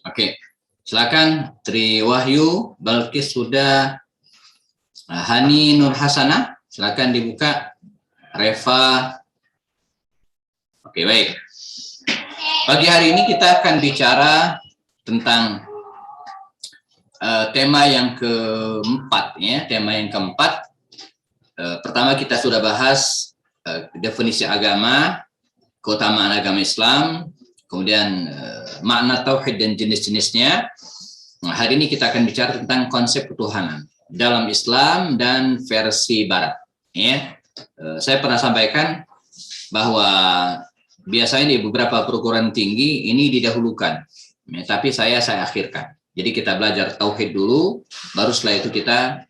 Oke, silakan Tri Wahyu, Balkis sudah, Hani Nur Hasanah, silakan dibuka. Reva. Oke, baik. Pagi hari ini kita akan bicara tentang tema yang keempat, ya. Tema yang keempat. Pertama kita sudah bahas definisi agama, keutamaan agama Islam, kemudian makna tauhid dan jenis-jenisnya. Nah, hari ini kita akan bicara tentang konsep ketuhanan dalam Islam dan versi Barat. Ya, saya pernah sampaikan bahwa biasanya di beberapa perguruan tinggi ini didahulukan, ya, tapi saya akhirkan. Jadi kita belajar tauhid dulu, baru setelah itu kita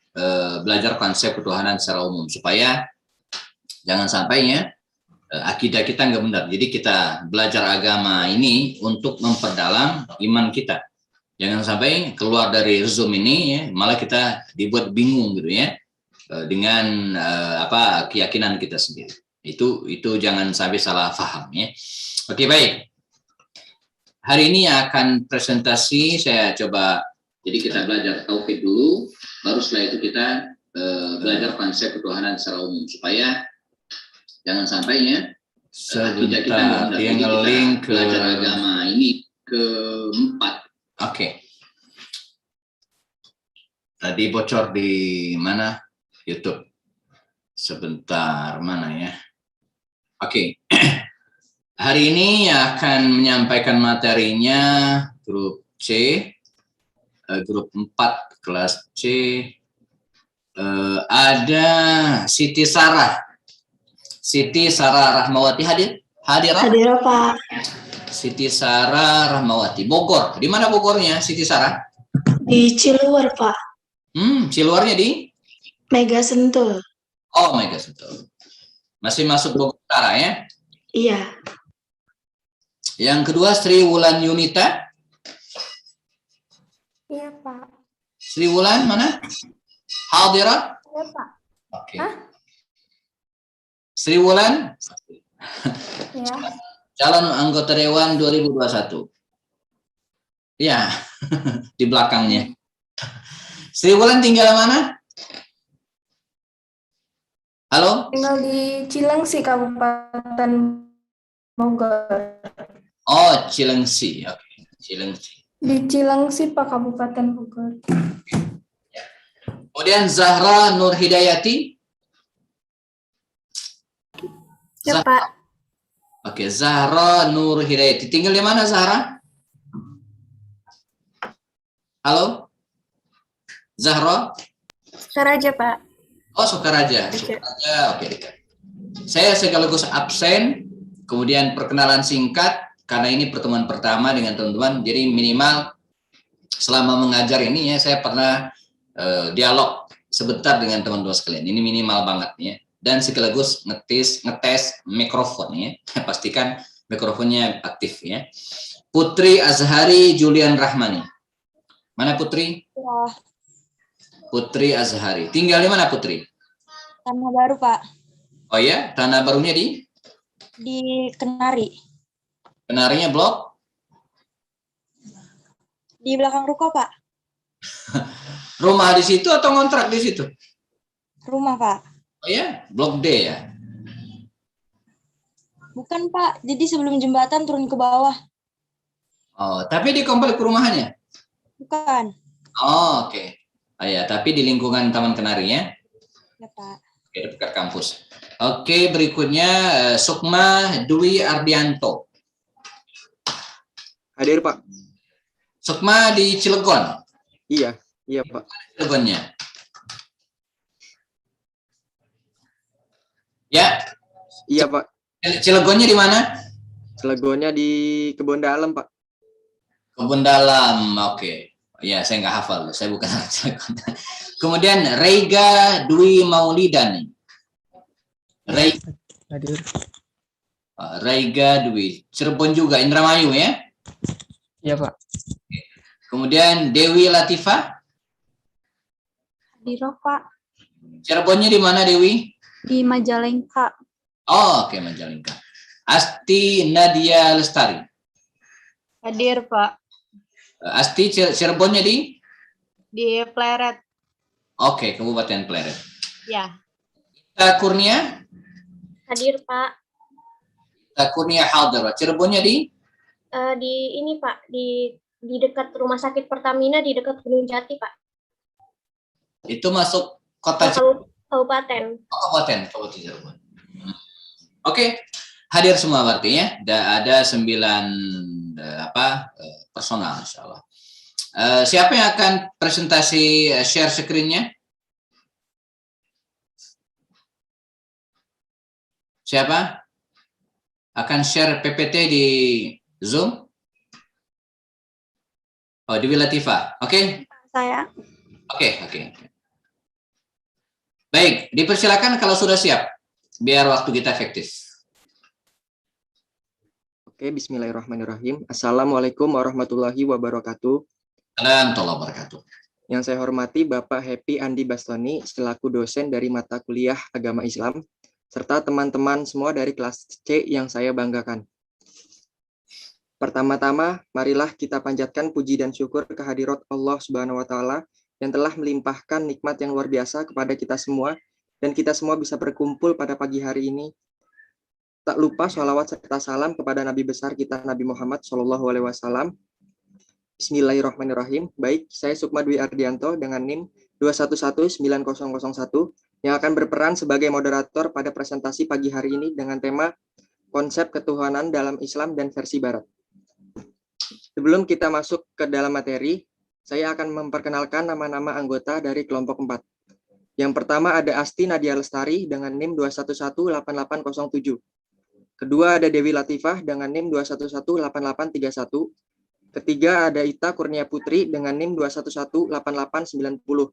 belajar konsep ketuhanan secara umum supaya jangan sampai ya akidah kita nggak benar. Jadi kita belajar agama ini untuk memperdalam iman kita. Jangan sampai keluar dari Zoom ini ya, malah kita dibuat bingung gitu ya dengan keyakinan kita sendiri. Itu jangan sampai salah paham ya. Oke, baik. Hari ini akan presentasi saya coba, jadi kita belajar tauhid dulu, baru setelah itu kita belajar konsep ketuhanan secara umum supaya jangan sampai ya sebentar dia nge-link ke belajar agama ini keempat. Oke. Tadi bocor di mana? YouTube. Sebentar, mana ya? Oke. Hari ini akan menyampaikan materinya grup C, grup 4 kelas C. Ada Siti Sarah Rahmawati hadir? Hadir Pak. Siti Sarah Rahmawati, Bogor. Di mana Bogornya Siti Sarah? Di Ciluar, Pak. Ciluarnya di? Mega Sentul. Oh, Mega Sentul. Masih masuk Bogor Utara ya? Iya. Yang kedua Sri Wulan Yunita. Iya, Pak. Sri Wulan mana? Hadirat? Iya, Pak. Oke. Sri Wulan? Iya. Calon anggota Dewan 2021. Ya, di belakangnya. Sri Wulan tinggal mana? Halo? Tinggal di Cilengsi, Kabupaten Bogor. Oh, Cilengsi. Oke, Cilengsi. Di Cilengsi, Pak, Kabupaten Bogor. Kemudian Zahra Nur Hidayati. Ya, Pak. Oke, Zahra Nur Hidayati. Tinggal di mana, Zahra? Halo? Zahra? Sukaraja, Pak. Oh, Sukaraja. Sukaraja, oke. Saya sekaligus absen, kemudian perkenalan singkat, karena ini pertemuan pertama dengan teman-teman, jadi minimal selama mengajar ini ya, saya pernah dialog sebentar dengan teman-teman sekalian. Ini minimal banget ya. Dan sekaligus ngetes mikrofon ya. Pastikan mikrofonnya aktif ya. Putri Azhari Julian Rahmani. Mana Putri? Ya. Putri Azhari. Tinggal di mana Putri? Tanah Baru, Pak. Oh ya, tanah barunya di? Di Kenari. Kenarinya blok? Di belakang ruko, Pak. Rumah di situ atau ngontrak di situ? Rumah, Pak. Oh ya, blok D ya? Bukan, Pak. Jadi sebelum jembatan turun ke bawah. Oh, tapi di komplek perumahannya? Bukan. Oh, oke. Oh ya, tapi di lingkungan Taman Kenari ya? Ya, Pak. Oke, dekat kampus. Oke, berikutnya Sukma Dwi Ardianto. Hadir, Pak. Sukma di Cilegon. Iya, Pak. Cilegonnya. Ya. Iya, Pak. Cilegonnya di mana? Cilegonnya di Kebon Dalam, Pak. Kebun Dalam, oke. Ya, saya nggak hafal, saya bukan anak Cilegon. Kemudian Reiga Dwi Maulidani. Reiga Dwi, Cirebon juga, Indramayu ya? Iya, Pak. Kemudian Dewi Latifah. Di Pak. Cirebonnya di mana Dewi? Di Majalengka. Oh, oke, Majalengka. Asti Nadia Lestari. Hadir, Pak. Asti, Cirebonnya di? Di Pleret. Oke, Kabupaten Pleret. Ya. Kurnia? Hadir, Pak. Kurnia hadir. Cirebonnya di? Di ini, Pak, di dekat Rumah Sakit Pertamina, di dekat Gunung Jati, Pak. Itu masuk kota Cirebon. Kabupaten. Kabupaten Cirebon. Oke, hadir semua berarti ya. Ada 9 personal, insya Allah. Siapa yang akan presentasi share screen-nya? Siapa? Akan share PPT di Zoom? Oh, Dewi Latifah. Oke? Saya. Oke. Baik, dipersilakan kalau sudah siap. Biar waktu kita efektif. Oke, bismillahirrahmanirrahim. Assalamualaikum warahmatullahi wabarakatuh. Warahmatullahi wabarakatuh. Yang saya hormati Bapak Happy Andi Bastoni selaku dosen dari mata kuliah Agama Islam, serta teman-teman semua dari kelas C yang saya banggakan. Pertama-tama, marilah kita panjatkan puji dan syukur kehadirat Allah Subhanahu wa Ta'ala yang telah melimpahkan nikmat yang luar biasa kepada kita semua, dan kita semua bisa berkumpul pada pagi hari ini. Tak lupa sholawat serta salam kepada Nabi besar kita Nabi Muhammad SAW. Bismillahirrahmanirrahim. Baik, saya Sukma Dwi Ardianto dengan NIM 2119001 yang akan berperan sebagai moderator pada presentasi pagi hari ini dengan tema konsep ketuhanan dalam Islam dan versi Barat. Sebelum kita masuk ke dalam materi, saya akan memperkenalkan nama-nama anggota dari kelompok 4. Yang pertama ada Asti Nadia Lestari dengan NIM 2118807. Kedua ada Dewi Latifah dengan NIM 2118831. Ketiga ada Ita Kurnia Putri dengan NIM 2118890.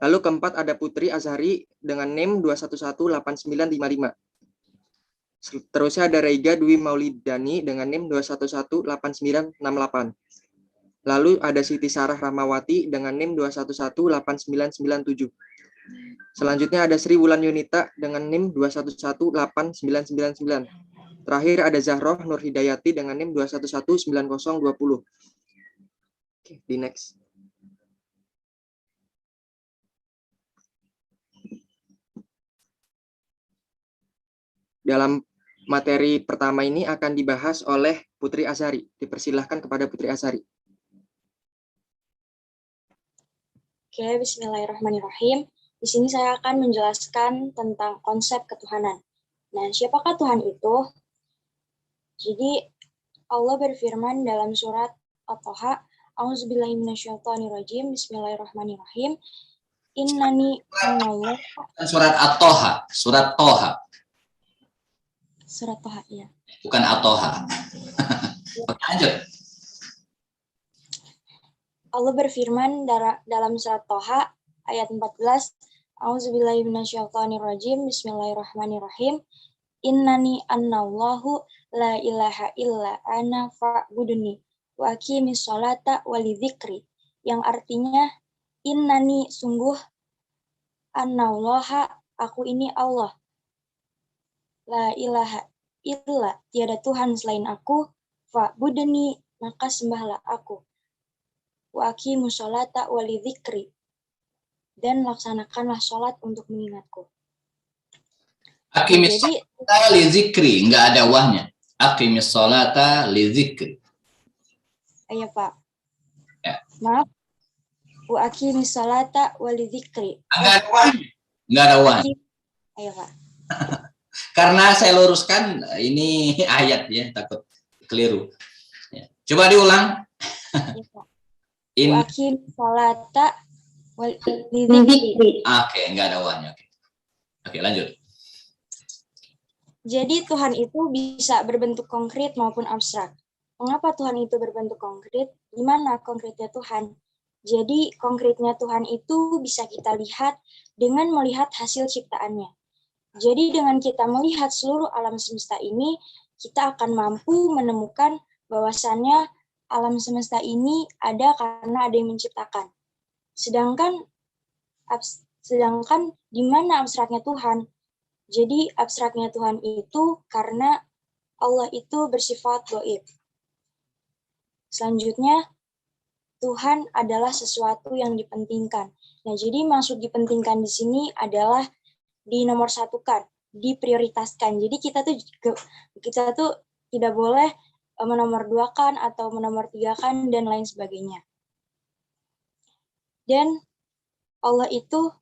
Lalu keempat ada Putri Azhari dengan NIM 2118955. Terusnya ada Reiga Dwi Maulidani dengan NIM 2118968. Lalu ada Siti Sarah Rahmawati dengan NIM 2118997. Selanjutnya ada Sri Wulan Yunita dengan NIM 2118999. Terakhir ada Zahroh Nur Hidayati dengan NIM 2119020. Oke, di next. Dalam materi pertama ini akan dibahas oleh Putri Azhari. Dipersilahkan kepada Putri Azhari. Oke, bismillahirrahmanirrahim. Di sini saya akan menjelaskan tentang konsep ketuhanan. Nah, siapakah Tuhan itu? Jadi, Allah berfirman dalam surat At-Toha, A'udzubillahi minasyaitonirrajim, bismillahirrahmanirrahim. Innani anallah. Surat At-Toha, surat Toha. Surat Toha, ya. Bukan At-Toha. Oke, lanjut. Allah berfirman dalam surat Toha ayat 14, A'udzubillahi minasyaitonirrajim, bismillahirrahmanirrahim. Innani annallahu la ilaha illa ana fa'buduni wa aqimis sholata walidzikri, yang artinya innani sungguh, annallaha aku ini Allah, la ilaha illa tiada Tuhan selain aku, fa'buduni maka sembahlah aku, wa aqimus sholata walidzikri dan laksanakanlah sholat untuk mengingatku. Aqimis sholata li zikri, enggak ada wahnya. Aqimis sholata li zikri. Iya, Pak. Ya. Maaf. Wa aqimis sholata wa li zikri. Enggak ada wahnya. Enggak ada wahnya. Ayo, Pak. Karena saya luruskan ini ayat ya, takut keliru. Ya. Coba diulang. Iya, Pak. Wa aqimis sholata wa li zikri. Oke, enggak ada wahnya. Oke, lanjut. Jadi Tuhan itu bisa berbentuk konkret maupun abstrak. Mengapa Tuhan itu berbentuk konkret? Gimana konkretnya Tuhan? Jadi konkretnya Tuhan itu bisa kita lihat dengan melihat hasil ciptaannya. Jadi dengan kita melihat seluruh alam semesta ini, kita akan mampu menemukan bahwasannya alam semesta ini ada karena ada yang menciptakan. Sedangkan di mana abstraknya Tuhan? Jadi abstraknya Tuhan itu karena Allah itu bersifat gaib. Selanjutnya, Tuhan adalah sesuatu yang dipentingkan. Nah, jadi maksud dipentingkan di sini adalah dinomorsatukan, diprioritaskan. Jadi kita tuh tidak boleh menomorduakan atau menomortigakan dan lain sebagainya. Dan Allah itu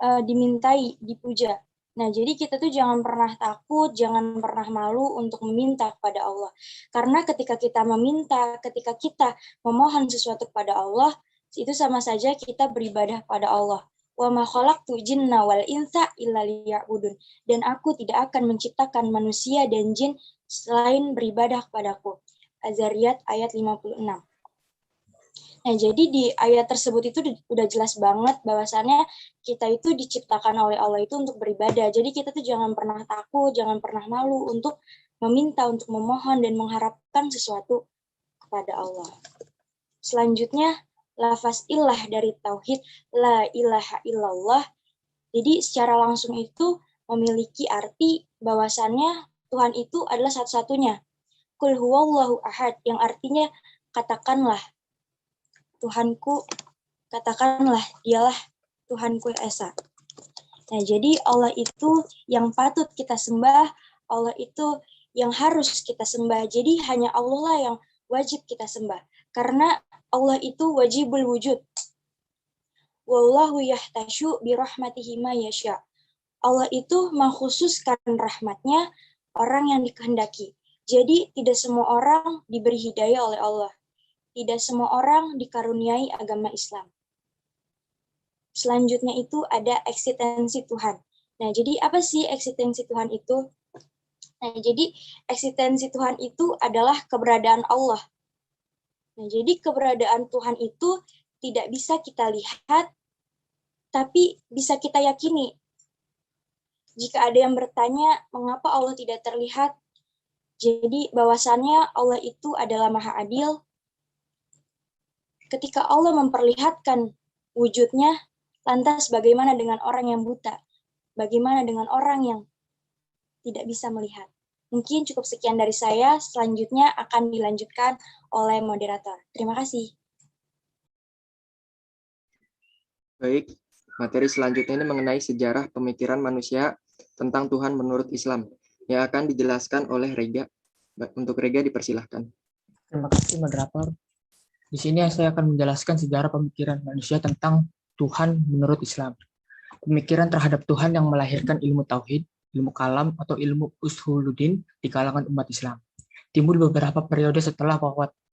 dimintai, dipuja. Nah, jadi kita tuh jangan pernah takut, jangan pernah malu untuk meminta kepada Allah. Karena ketika kita meminta, ketika kita memohon sesuatu kepada Allah, itu sama saja kita beribadah pada Allah. Wa ma khalaqtu jinna wal insa illa liya'budun. Dan aku tidak akan menciptakan manusia dan jin selain beribadah kepadaku. Az-Zariyat ayat 56. Nah, jadi di ayat tersebut itu udah jelas banget bahwasannya kita itu diciptakan oleh Allah itu untuk beribadah. Jadi kita tuh jangan pernah takut, jangan pernah malu untuk meminta, untuk memohon dan mengharapkan sesuatu kepada Allah. Selanjutnya, lafaz ilah dari tauhid la ilaha illallah. Jadi secara langsung itu memiliki arti bahwasannya Tuhan itu adalah satu-satunya. Qul huwallahu ahad, yang artinya katakanlah Tuhanku, katakanlah dialah Tuhanku Esa. Nah, jadi Allah itu yang patut kita sembah, Allah itu yang harus kita sembah. Jadi hanya Allah lah yang wajib kita sembah. Karena Allah itu wajibul wujud. Wallahu yahtasyu birahmatihi ma yasha. Allah itu mengkhususkan rahmatnya orang yang dikehendaki. Jadi tidak semua orang diberi hidayah oleh Allah. Tidak semua orang dikaruniai agama Islam. Selanjutnya itu ada eksistensi Tuhan. Nah, jadi apa sih eksistensi Tuhan itu? Nah, jadi eksistensi Tuhan itu adalah keberadaan Allah. Nah, jadi keberadaan Tuhan itu tidak bisa kita lihat, tapi bisa kita yakini. Jika ada yang bertanya, mengapa Allah tidak terlihat? Jadi bahwasannya Allah itu adalah Maha Adil. Ketika Allah memperlihatkan wujudnya, lantas bagaimana dengan orang yang buta? Bagaimana dengan orang yang tidak bisa melihat? Mungkin cukup sekian dari saya, selanjutnya akan dilanjutkan oleh moderator. Terima kasih. Baik, materi selanjutnya ini mengenai sejarah pemikiran manusia tentang Tuhan menurut Islam, yang akan dijelaskan oleh Rega. Untuk Rega dipersilahkan. Terima kasih moderator. Di sini saya akan menjelaskan sejarah pemikiran manusia tentang Tuhan menurut Islam. Pemikiran terhadap Tuhan yang melahirkan ilmu tauhid, ilmu kalam, atau ilmu usuluddin di kalangan umat Islam. Timbul beberapa periode setelah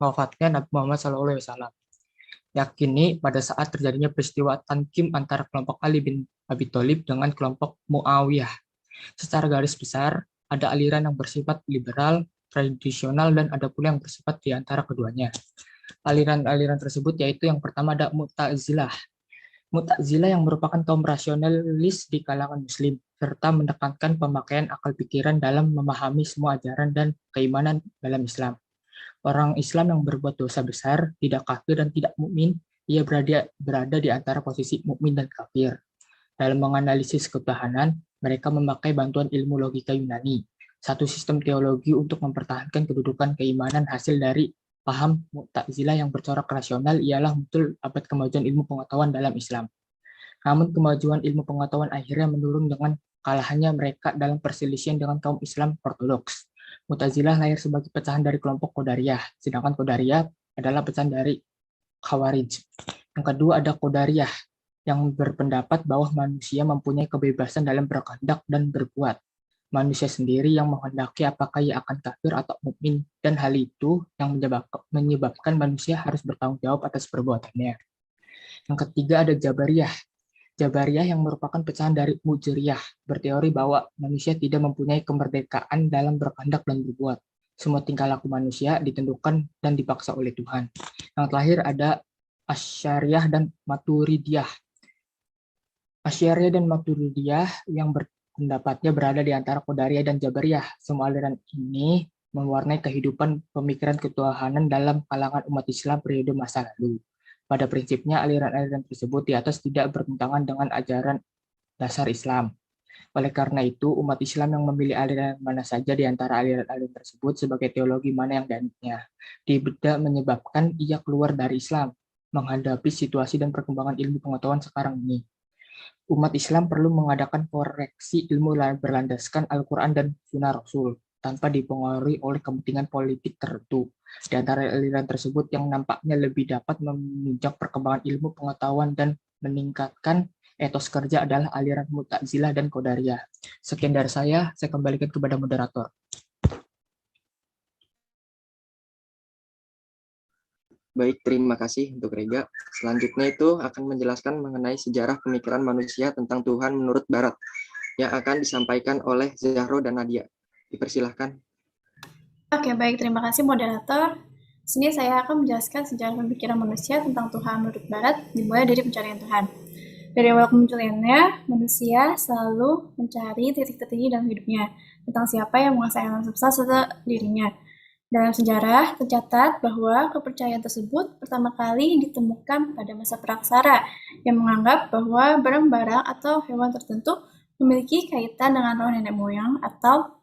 wafatnya Nabi Muhammad SAW. Yakini pada saat terjadinya peristiwa tankim antara kelompok Ali bin Abi Thalib dengan kelompok Muawiyah. Secara garis besar, ada aliran yang bersifat liberal, tradisional, dan ada pula yang bersifat di antara keduanya. Aliran-aliran tersebut yaitu yang pertama ada Mu'tazilah. Mu'tazilah yang merupakan kaum rasionalis di kalangan muslim, serta menekankan pemakaian akal pikiran dalam memahami semua ajaran dan keimanan dalam Islam. Orang Islam yang berbuat dosa besar, tidak kafir dan tidak mukmin, ia berada di antara posisi mukmin dan kafir. Dalam menganalisis ketuhanan, mereka memakai bantuan ilmu logika Yunani, satu sistem teologi untuk mempertahankan kedudukan keimanan hasil dari paham Mu'tazilah yang bercorak rasional ialah muncul abad kemajuan ilmu pengetahuan dalam Islam. Namun kemajuan ilmu pengetahuan akhirnya menurun dengan kalahannya mereka dalam perselisihan dengan kaum Islam ortodoks. Mu'tazilah lahir sebagai pecahan dari kelompok Qadariyah, sedangkan Qadariyah adalah pecahan dari Khawarij. Yang kedua ada Qadariyah, yang berpendapat bahwa manusia mempunyai kebebasan dalam berkehendak dan berbuat. Manusia sendiri yang menghendaki apakah ia akan kafir atau mukmin, dan hal itu yang menyebabkan manusia harus bertanggung jawab atas perbuatannya. Yang ketiga ada Jabariyah. Jabariyah yang merupakan pecahan dari Mu'jiziyah, berteori bahwa manusia tidak mempunyai kemerdekaan dalam berkehendak dan berbuat. Semua tingkah laku manusia ditentukan dan dipaksa oleh Tuhan. Yang terakhir ada Asy'ariyah dan Maturidiyah. Asy'ariyah dan Maturidiyah yang pendapatnya berada di antara Qadariyah dan Jabariyah. Semua aliran ini mewarnai kehidupan pemikiran ketuhanan dalam kalangan umat Islam periode masa lalu. Pada prinsipnya, aliran-aliran tersebut di atas tidak bertentangan dengan ajaran dasar Islam. Oleh karena itu, umat Islam yang memilih aliran mana saja di antara aliran-aliran tersebut sebagai teologi mana yang dianutnya, tidak menyebabkan ia keluar dari Islam menghadapi situasi dan perkembangan ilmu pengetahuan sekarang ini. Umat Islam perlu mengadakan koreksi ilmu berlandaskan Al-Quran dan Sunnah Rasul tanpa dipengaruhi oleh kepentingan politik tertentu. Di antara aliran tersebut yang nampaknya lebih dapat menunjang perkembangan ilmu pengetahuan dan meningkatkan etos kerja adalah aliran Mu'tazilah dan Qadariyah. Sekian dari saya kembalikan kepada moderator. Baik, terima kasih untuk Rega. Selanjutnya itu akan menjelaskan mengenai sejarah pemikiran manusia tentang Tuhan menurut Barat yang akan disampaikan oleh Zahro dan Nadia. Dipersilahkan. Oke, baik. Terima kasih moderator. Di sini saya akan menjelaskan sejarah pemikiran manusia tentang Tuhan menurut Barat dimulai dari pencarian Tuhan. Dari awal kemunculannya, manusia selalu mencari titik tertinggi dalam hidupnya tentang siapa yang menguasai alam semesta serta dirinya. Dalam sejarah, tercatat bahwa kepercayaan tersebut pertama kali ditemukan pada masa praksara yang menganggap bahwa barang-barang atau hewan tertentu memiliki kaitan dengan roh nenek moyang atau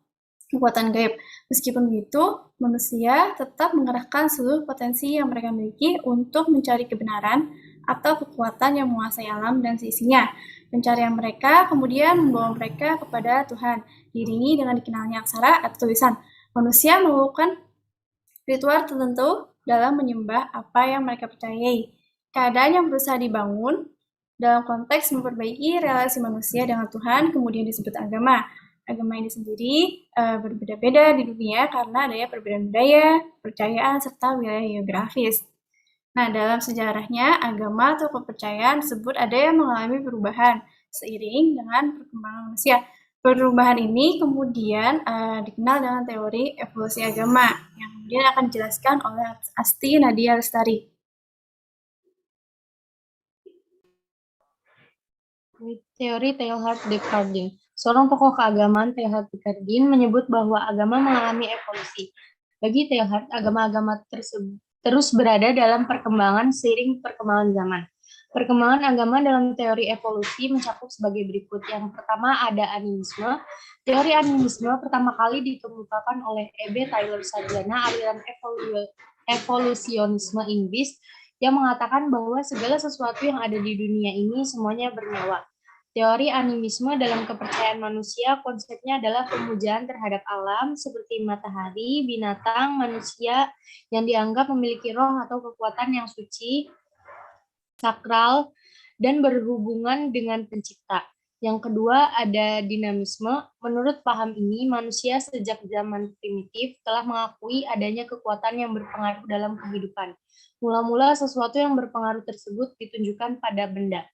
kekuatan gaib. Meskipun begitu, manusia tetap mengerahkan seluruh potensi yang mereka miliki untuk mencari kebenaran atau kekuatan yang menguasai alam dan seisinya. Pencarian mereka kemudian membawa mereka kepada Tuhan, diiringi dengan dikenalnya aksara atau tulisan. Manusia melakukan ritual tertentu dalam menyembah apa yang mereka percayai. Keadaan yang berusaha dibangun dalam konteks memperbaiki relasi manusia dengan Tuhan kemudian disebut agama. Agama ini sendiri berbeda-beda di dunia karena adanya perbedaan budaya, kepercayaan, serta wilayah geografis. Nah, dalam sejarahnya, agama atau kepercayaan tersebut ada yang mengalami perubahan seiring dengan perkembangan manusia. Perubahan ini kemudian dikenal dengan teori evolusi agama yang kemudian akan dijelaskan oleh Asti Nadia Lestari. Teori Teilhard de Chardin. Seorang tokoh keagamaan, Teilhard de Chardin, menyebut bahwa agama mengalami evolusi. Bagi Teilhard, agama-agama tersebut terus berada dalam perkembangan seiring perkembangan zaman. Perkembangan agama dalam teori evolusi mencakup sebagai berikut. Yang pertama ada animisme. Teori animisme pertama kali dikemukakan oleh E.B. Taylor Sarjana, aliran evolusionisme Inggris, yang mengatakan bahwa segala sesuatu yang ada di dunia ini semuanya bernyawa. Teori animisme dalam kepercayaan manusia, konsepnya adalah pemujaan terhadap alam seperti matahari, binatang, manusia yang dianggap memiliki roh atau kekuatan yang suci, sakral, dan berhubungan dengan pencipta. Yang kedua ada dinamisme. Menurut paham ini, manusia sejak zaman primitif telah mengakui adanya kekuatan yang berpengaruh dalam kehidupan. Mula-mula sesuatu yang berpengaruh tersebut ditunjukkan pada benda.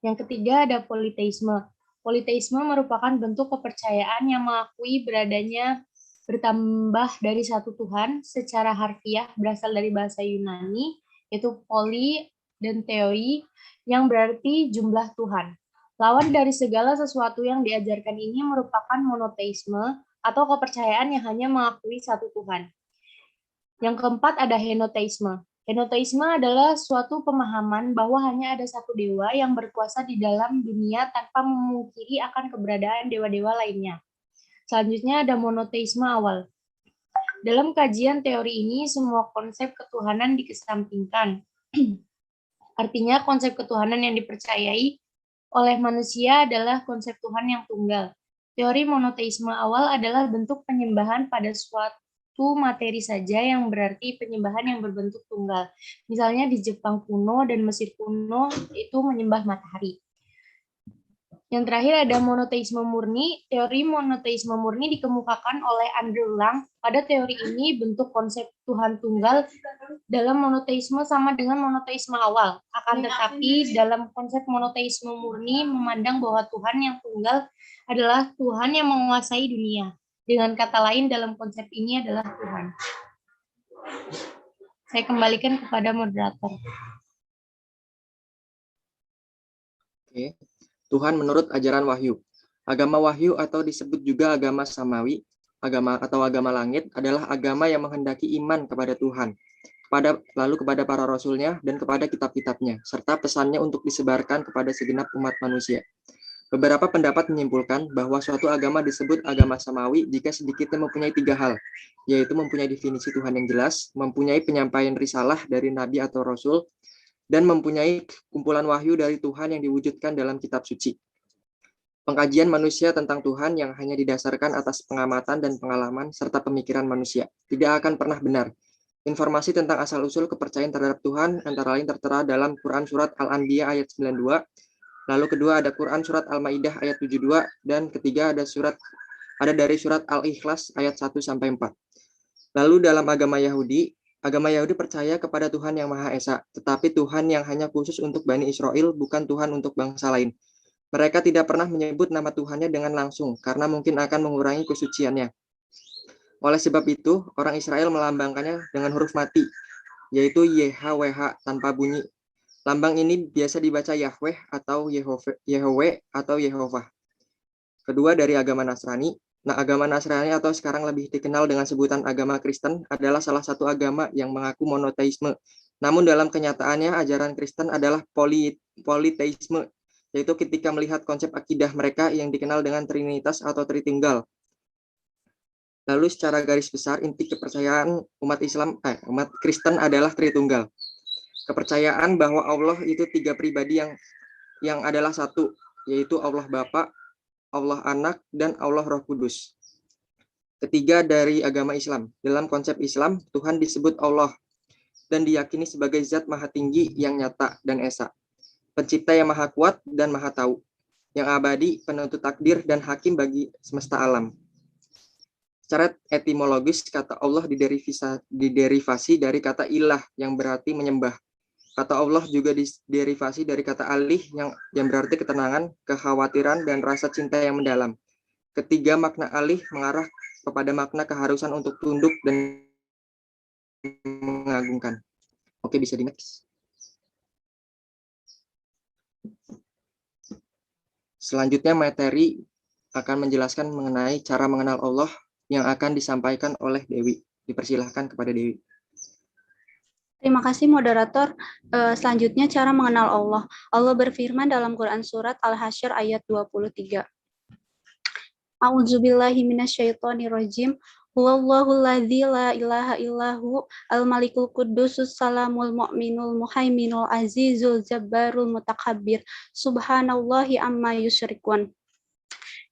Yang ketiga ada politeisme. Politeisme merupakan bentuk kepercayaan yang mengakui beradanya bertambah dari satu Tuhan secara harfiah berasal dari bahasa Yunani, yaitu poli dan teoi yang berarti jumlah Tuhan. Lawan dari segala sesuatu yang diajarkan ini merupakan monoteisme atau kepercayaan yang hanya mengakui satu Tuhan. Yang keempat ada henoteisme. Henoteisme adalah suatu pemahaman bahwa hanya ada satu dewa yang berkuasa di dalam dunia tanpa memungkiri akan keberadaan dewa-dewa lainnya. Selanjutnya ada monoteisme awal. Dalam kajian teori ini, semua konsep ketuhanan dikesampingkan. Artinya konsep ketuhanan yang dipercayai oleh manusia adalah konsep Tuhan yang tunggal. Teori monoteisme awal adalah bentuk penyembahan pada suatu materi saja yang berarti penyembahan yang berbentuk tunggal. Misalnya di Jepang kuno dan Mesir kuno itu menyembah matahari. Yang terakhir ada monoteisme murni. Teori monoteisme murni dikemukakan oleh Andrew Lang. Pada teori ini bentuk konsep Tuhan tunggal dalam monoteisme sama dengan monoteisme awal. Akan tetapi dalam konsep monoteisme murni memandang bahwa Tuhan yang tunggal adalah Tuhan yang menguasai dunia. Dengan kata lain, dalam konsep ini adalah Tuhan. Saya kembalikan kepada moderator. Oke. Tuhan menurut ajaran Wahyu. Agama Wahyu atau disebut juga agama Samawi, agama langit adalah agama yang menghendaki iman kepada Tuhan, lalu kepada para rasulnya dan kepada kitab-kitabnya, serta pesannya untuk disebarkan kepada segenap umat manusia. Beberapa pendapat menyimpulkan bahwa suatu agama disebut agama samawi jika sedikitnya mempunyai 3 hal, yaitu mempunyai definisi Tuhan yang jelas, mempunyai penyampaian risalah dari nabi atau rasul, dan mempunyai kumpulan wahyu dari Tuhan yang diwujudkan dalam kitab suci. Pengkajian manusia tentang Tuhan yang hanya didasarkan atas pengamatan dan pengalaman serta pemikiran manusia tidak akan pernah benar. Informasi tentang asal-usul kepercayaan terhadap Tuhan antara lain tertera dalam Quran Surat Al-Anbiya ayat 92, lalu kedua ada Quran Surat Al-Maidah ayat 72, dan ketiga ada dari Surat Al-Ikhlas ayat 1-4. Lalu dalam agama Yahudi percaya kepada Tuhan yang Maha Esa, tetapi Tuhan yang hanya khusus untuk Bani Israel, bukan Tuhan untuk bangsa lain. Mereka tidak pernah menyebut nama Tuhannya dengan langsung, karena mungkin akan mengurangi kesuciannya. Oleh sebab itu, orang Israel melambangkannya dengan huruf mati, yaitu YHWH tanpa bunyi. Lambang ini biasa dibaca Yahweh atau Yehove atau Yehovah. Kedua dari agama Nasrani. Nah, agama Nasrani atau sekarang lebih dikenal dengan sebutan agama Kristen adalah salah satu agama yang mengaku monoteisme. Namun dalam kenyataannya ajaran Kristen adalah politeisme, yaitu ketika melihat konsep akidah mereka yang dikenal dengan Trinitas atau Tritunggal. Lalu secara garis besar inti kepercayaan umat Kristen adalah Tritunggal. Kepercayaan bahwa Allah itu 3 pribadi yang adalah satu, yaitu Allah Bapa, Allah Anak, dan Allah Roh Kudus. Ketiga dari agama Islam. Dalam konsep Islam, Tuhan disebut Allah dan diyakini sebagai zat maha tinggi yang nyata dan esa, pencipta yang maha kuat dan maha tahu, yang abadi, penentu takdir, dan hakim bagi semesta alam. Secara etimologis, kata Allah diderivasi dari kata ilah yang berarti menyembah. Kata Allah juga diderivasi dari kata alih yang berarti ketenangan, kekhawatiran, dan rasa cinta yang mendalam. Ketiga makna alih mengarah kepada makna keharusan untuk tunduk dan mengagungkan. Oke, bisa di next. Selanjutnya materi akan menjelaskan mengenai cara mengenal Allah yang akan disampaikan oleh Dewi. Dipersilahkan kepada Dewi. Terima kasih moderator. Selanjutnya cara mengenal Allah. Allah berfirman dalam Quran Surat Al-Hasyr ayat 23. A'udzubillahi minasyaitonirrajim. Huwallahul ladzi la ilaha illahu al-malikul quddusus salamul mu'minul muhaiminul azizul jabbarul mutakabbir. Subhanallahi amma yusyrikun.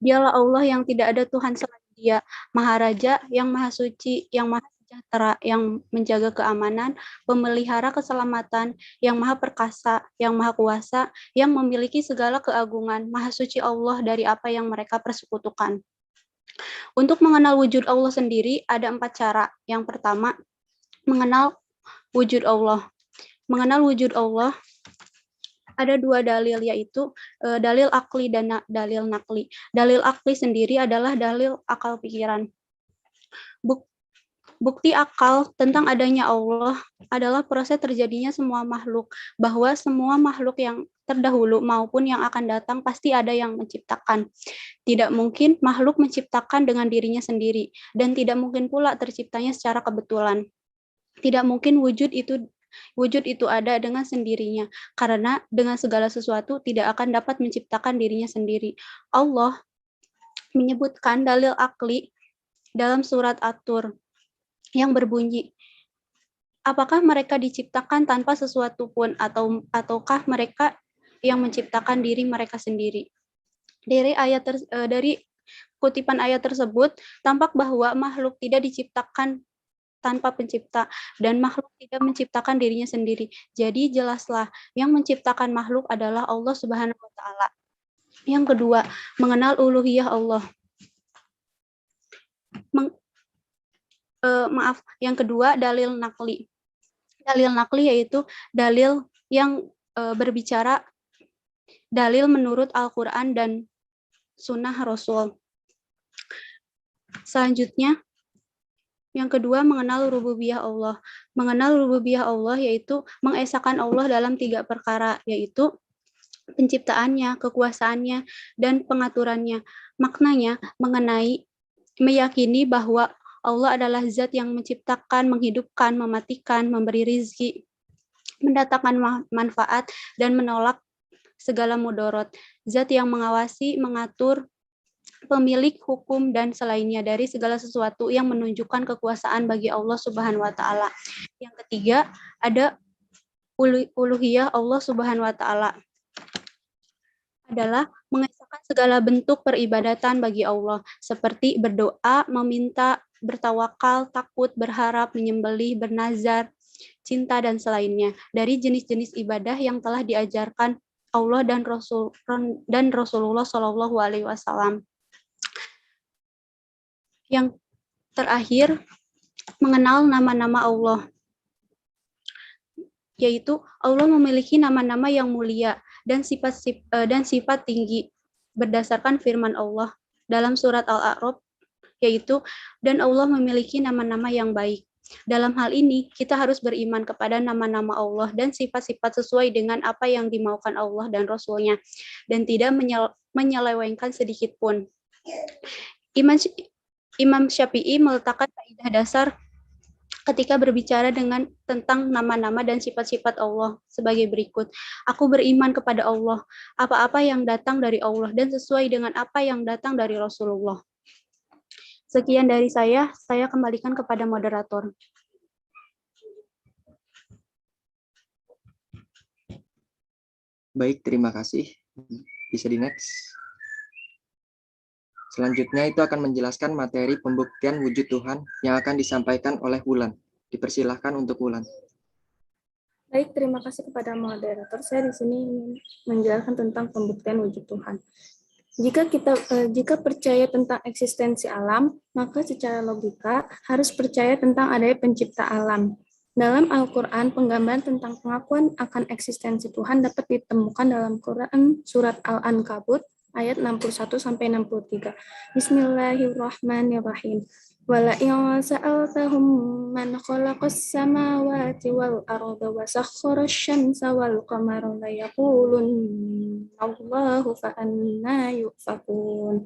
Dialah Allah yang tidak ada Tuhan selain Dia, Maharaja, yang Maha Suci, yang Maha Sejahtera, yang menjaga keamanan, pemelihara keselamatan, yang Maha Perkasa, yang Maha Kuasa, yang memiliki segala keagungan, Maha Suci Allah dari apa yang mereka persekutukan. Untuk mengenal wujud Allah sendiri, ada 4 cara. Yang pertama, mengenal wujud Allah. Mengenal wujud Allah, ada 2 dalil, yaitu dalil akli dan dalil nakli. Dalil akli sendiri adalah dalil akal pikiran. Bukti akal tentang adanya Allah adalah proses terjadinya semua makhluk, bahwa semua makhluk yang terdahulu maupun yang akan datang pasti ada yang menciptakan. Tidak mungkin makhluk menciptakan dengan dirinya sendiri, dan tidak mungkin pula terciptanya secara kebetulan. Tidak mungkin wujud itu ada dengan sendirinya, karena dengan segala sesuatu tidak akan dapat menciptakan dirinya sendiri. Allah menyebutkan dalil akli dalam surat At-Tur yang berbunyi, apakah mereka diciptakan tanpa sesuatu pun, ataukah mereka yang menciptakan diri mereka sendiri? Dari kutipan ayat tersebut tampak bahwa makhluk tidak diciptakan tanpa pencipta, dan makhluk tidak menciptakan dirinya sendiri. Jadi jelaslah yang menciptakan makhluk adalah Allah Subhanahu wa Ta'ala. Yang kedua, mengenal uluhiyah Allah. Yang kedua, dalil nakli. Dalil nakli yaitu dalil yang berbicara dalil menurut Al-Quran dan Sunnah Rasul. Selanjutnya, yang kedua, mengenal rububiyah Allah. Mengenal rububiyah Allah yaitu mengesahkan Allah dalam 3 perkara, yaitu penciptaannya, kekuasaannya, dan pengaturannya. Maknanya mengenai meyakini bahwa Allah adalah zat yang menciptakan, menghidupkan, mematikan, memberi rizki, mendatangkan manfaat, dan menolak segala mudorot. zat yang mengawasi, mengatur, pemilik hukum dan selainnya dari segala sesuatu yang menunjukkan kekuasaan bagi Allah Subhanahu wa taala. Yang ketiga, ada uluhiyah Allah Subhanahu wa taala adalah mengesahkan segala bentuk peribadatan bagi Allah, seperti berdoa, meminta, bertawakal, takut, berharap, menyembelih, bernazar, cinta, dan selainnya. Dari jenis-jenis ibadah yang telah diajarkan Allah dan Rasulullah Shallallahu Alaihi Wasallam. Yang terakhir, mengenal nama-nama Allah, yaitu Allah memiliki nama-nama yang mulia dan sifat tinggi berdasarkan firman Allah dalam surat Al-A'raf, yaitu dan Allah memiliki nama-nama yang baik. Dalam hal ini, kita harus beriman kepada nama-nama Allah dan sifat-sifat sesuai dengan apa yang dimaukan Allah dan Rasul-Nya, dan tidak menyelewengkan sedikit pun. Imam Syafi'i meletakkan kaidah dasar ketika berbicara tentang nama-nama dan sifat-sifat Allah sebagai berikut. Aku beriman kepada Allah, apa-apa yang datang dari Allah dan sesuai dengan apa yang datang dari Rasulullah. Sekian dari saya kembalikan kepada moderator. Baik, terima kasih. Bisa di next. Selanjutnya itu akan menjelaskan materi pembuktian wujud Tuhan yang akan disampaikan oleh Wulan. Dipersilahkan untuk Wulan. Baik, terima kasih kepada moderator. Saya di sini ingin menjelaskan tentang pembuktian wujud Tuhan. Jika percaya tentang eksistensi alam, maka secara logika harus percaya tentang adanya pencipta alam. Dalam Al-Quran, penggambaran tentang pengakuan akan eksistensi Tuhan dapat ditemukan dalam Quran surat Al-Ankabut ayat 61-63. Bismillahirrahmanirrahim. Wala in sa'altahum man khalaqas samawati wal arda wa sakhkhara asy-syamsa wal qamara la yaqulun Allahu fa anna yufakun.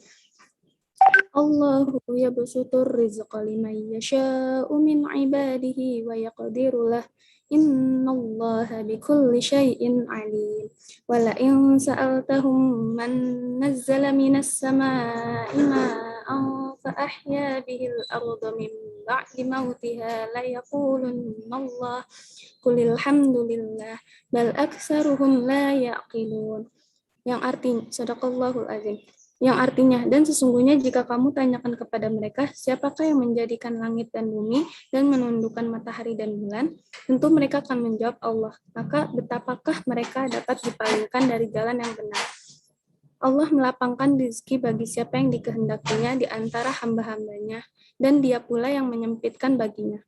Allahu yabsutur rizqa liman yasha'u min ibadihi wa yaqdiru lah. Innallaha bikulli syai'in alim. Wala in sa'altahum man nazzala minas samaa'i ma'an fa ahya bihil arda min ba'di mautiha la yaqulunna Allah. Qulil hamdulillah bal aktsaruhum la yaqilun. Yang artinya, sadaqallahul azim. Yang artinya, dan sesungguhnya jika kamu tanyakan kepada mereka, siapakah yang menjadikan langit dan bumi dan menundukkan matahari dan bulan, tentu mereka akan menjawab Allah. Maka betapakah mereka dapat dipalingkan dari jalan yang benar. Allah melapangkan rezeki bagi siapa yang dikehendakinya di antara hamba-hambanya, dan Dia pula yang menyempitkan baginya.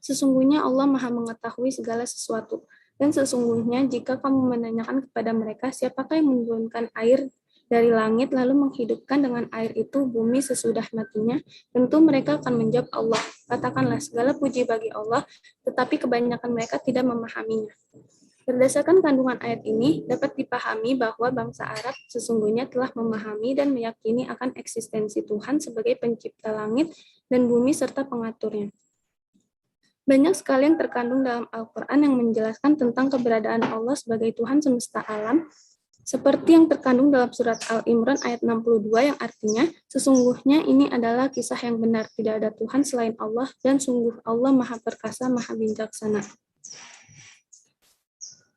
Sesungguhnya Allah Maha mengetahui segala sesuatu. Dan sesungguhnya jika kamu menanyakan kepada mereka, siapakah yang menurunkan air dari langit lalu menghidupkan dengan air itu bumi sesudah matinya, tentu mereka akan menjawab Allah. Katakanlah segala puji bagi Allah, tetapi kebanyakan mereka tidak memahaminya. Berdasarkan kandungan ayat ini, dapat dipahami bahwa bangsa Arab sesungguhnya telah memahami dan meyakini akan eksistensi Tuhan sebagai pencipta langit dan bumi serta pengaturnya. Banyak sekali yang terkandung dalam Al-Quran yang menjelaskan tentang keberadaan Allah sebagai Tuhan semesta alam, seperti yang terkandung dalam surat Al-Imran ayat 62 yang artinya, sesungguhnya ini adalah kisah yang benar, tidak ada Tuhan selain Allah, dan sungguh Allah Maha Perkasa, Maha Bijaksana.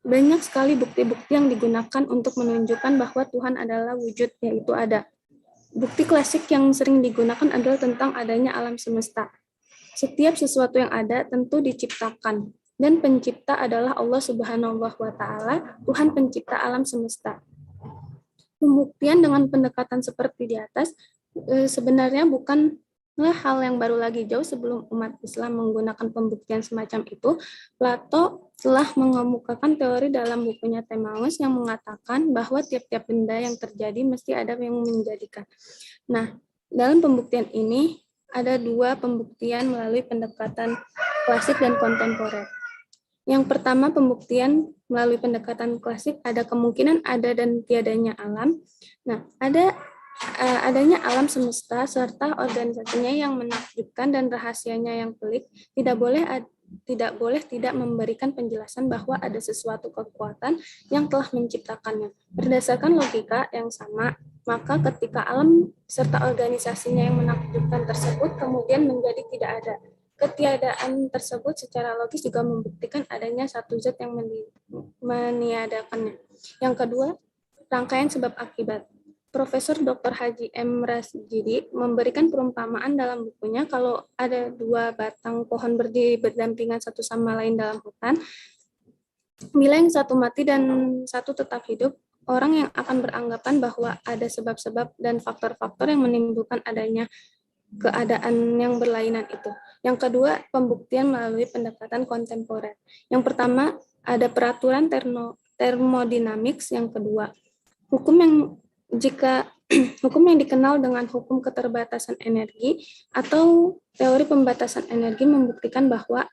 Banyak sekali bukti-bukti yang digunakan untuk menunjukkan bahwa Tuhan adalah wujud, yaitu ada. Bukti klasik yang sering digunakan adalah tentang adanya alam semesta. Setiap sesuatu yang ada tentu diciptakan. Dan pencipta adalah Allah Subhanahu wa Ta'ala, Tuhan pencipta alam semesta. Pembuktian dengan pendekatan seperti di atas sebenarnya bukanlah hal yang baru lagi. Jauh sebelum umat Islam menggunakan pembuktian semacam itu, Plato telah mengemukakan teori dalam bukunya Timaeus yang mengatakan bahwa tiap-tiap benda yang terjadi mesti ada yang menjadikan. Nah, dalam pembuktian ini ada dua pembuktian melalui pendekatan klasik dan kontemporer. Yang pertama, pembuktian melalui pendekatan klasik ada kemungkinan ada dan tiadanya alam. Nah, adanya alam semesta serta organisasinya yang menakjubkan dan rahasianya yang pelik. Tidak boleh tidak boleh tidak memberikan penjelasan bahwa ada sesuatu kekuatan yang telah menciptakannya. Berdasarkan logika yang sama, maka ketika alam serta organisasinya yang menakjubkan tersebut kemudian menjadi tidak ada. Ketiadaan tersebut secara logis juga membuktikan adanya satu zat yang meniadakannya. Yang kedua, rangkaian sebab akibat. Profesor Dr. Haji M. Rasjidi memberikan perumpamaan dalam bukunya kalau ada dua batang pohon berdiri berdampingan satu sama lain dalam hutan, bila yang satu mati dan satu tetap hidup, orang yang akan beranggapan bahwa ada sebab-sebab dan faktor-faktor yang menimbulkan adanya keadaan yang berlainan itu. Yang kedua, pembuktian melalui pendekatan kontemporer. Yang pertama, ada peraturan termodinamics. Yang kedua, hukum yang dikenal dengan hukum keterbatasan energi atau teori pembatasan energi membuktikan bahwa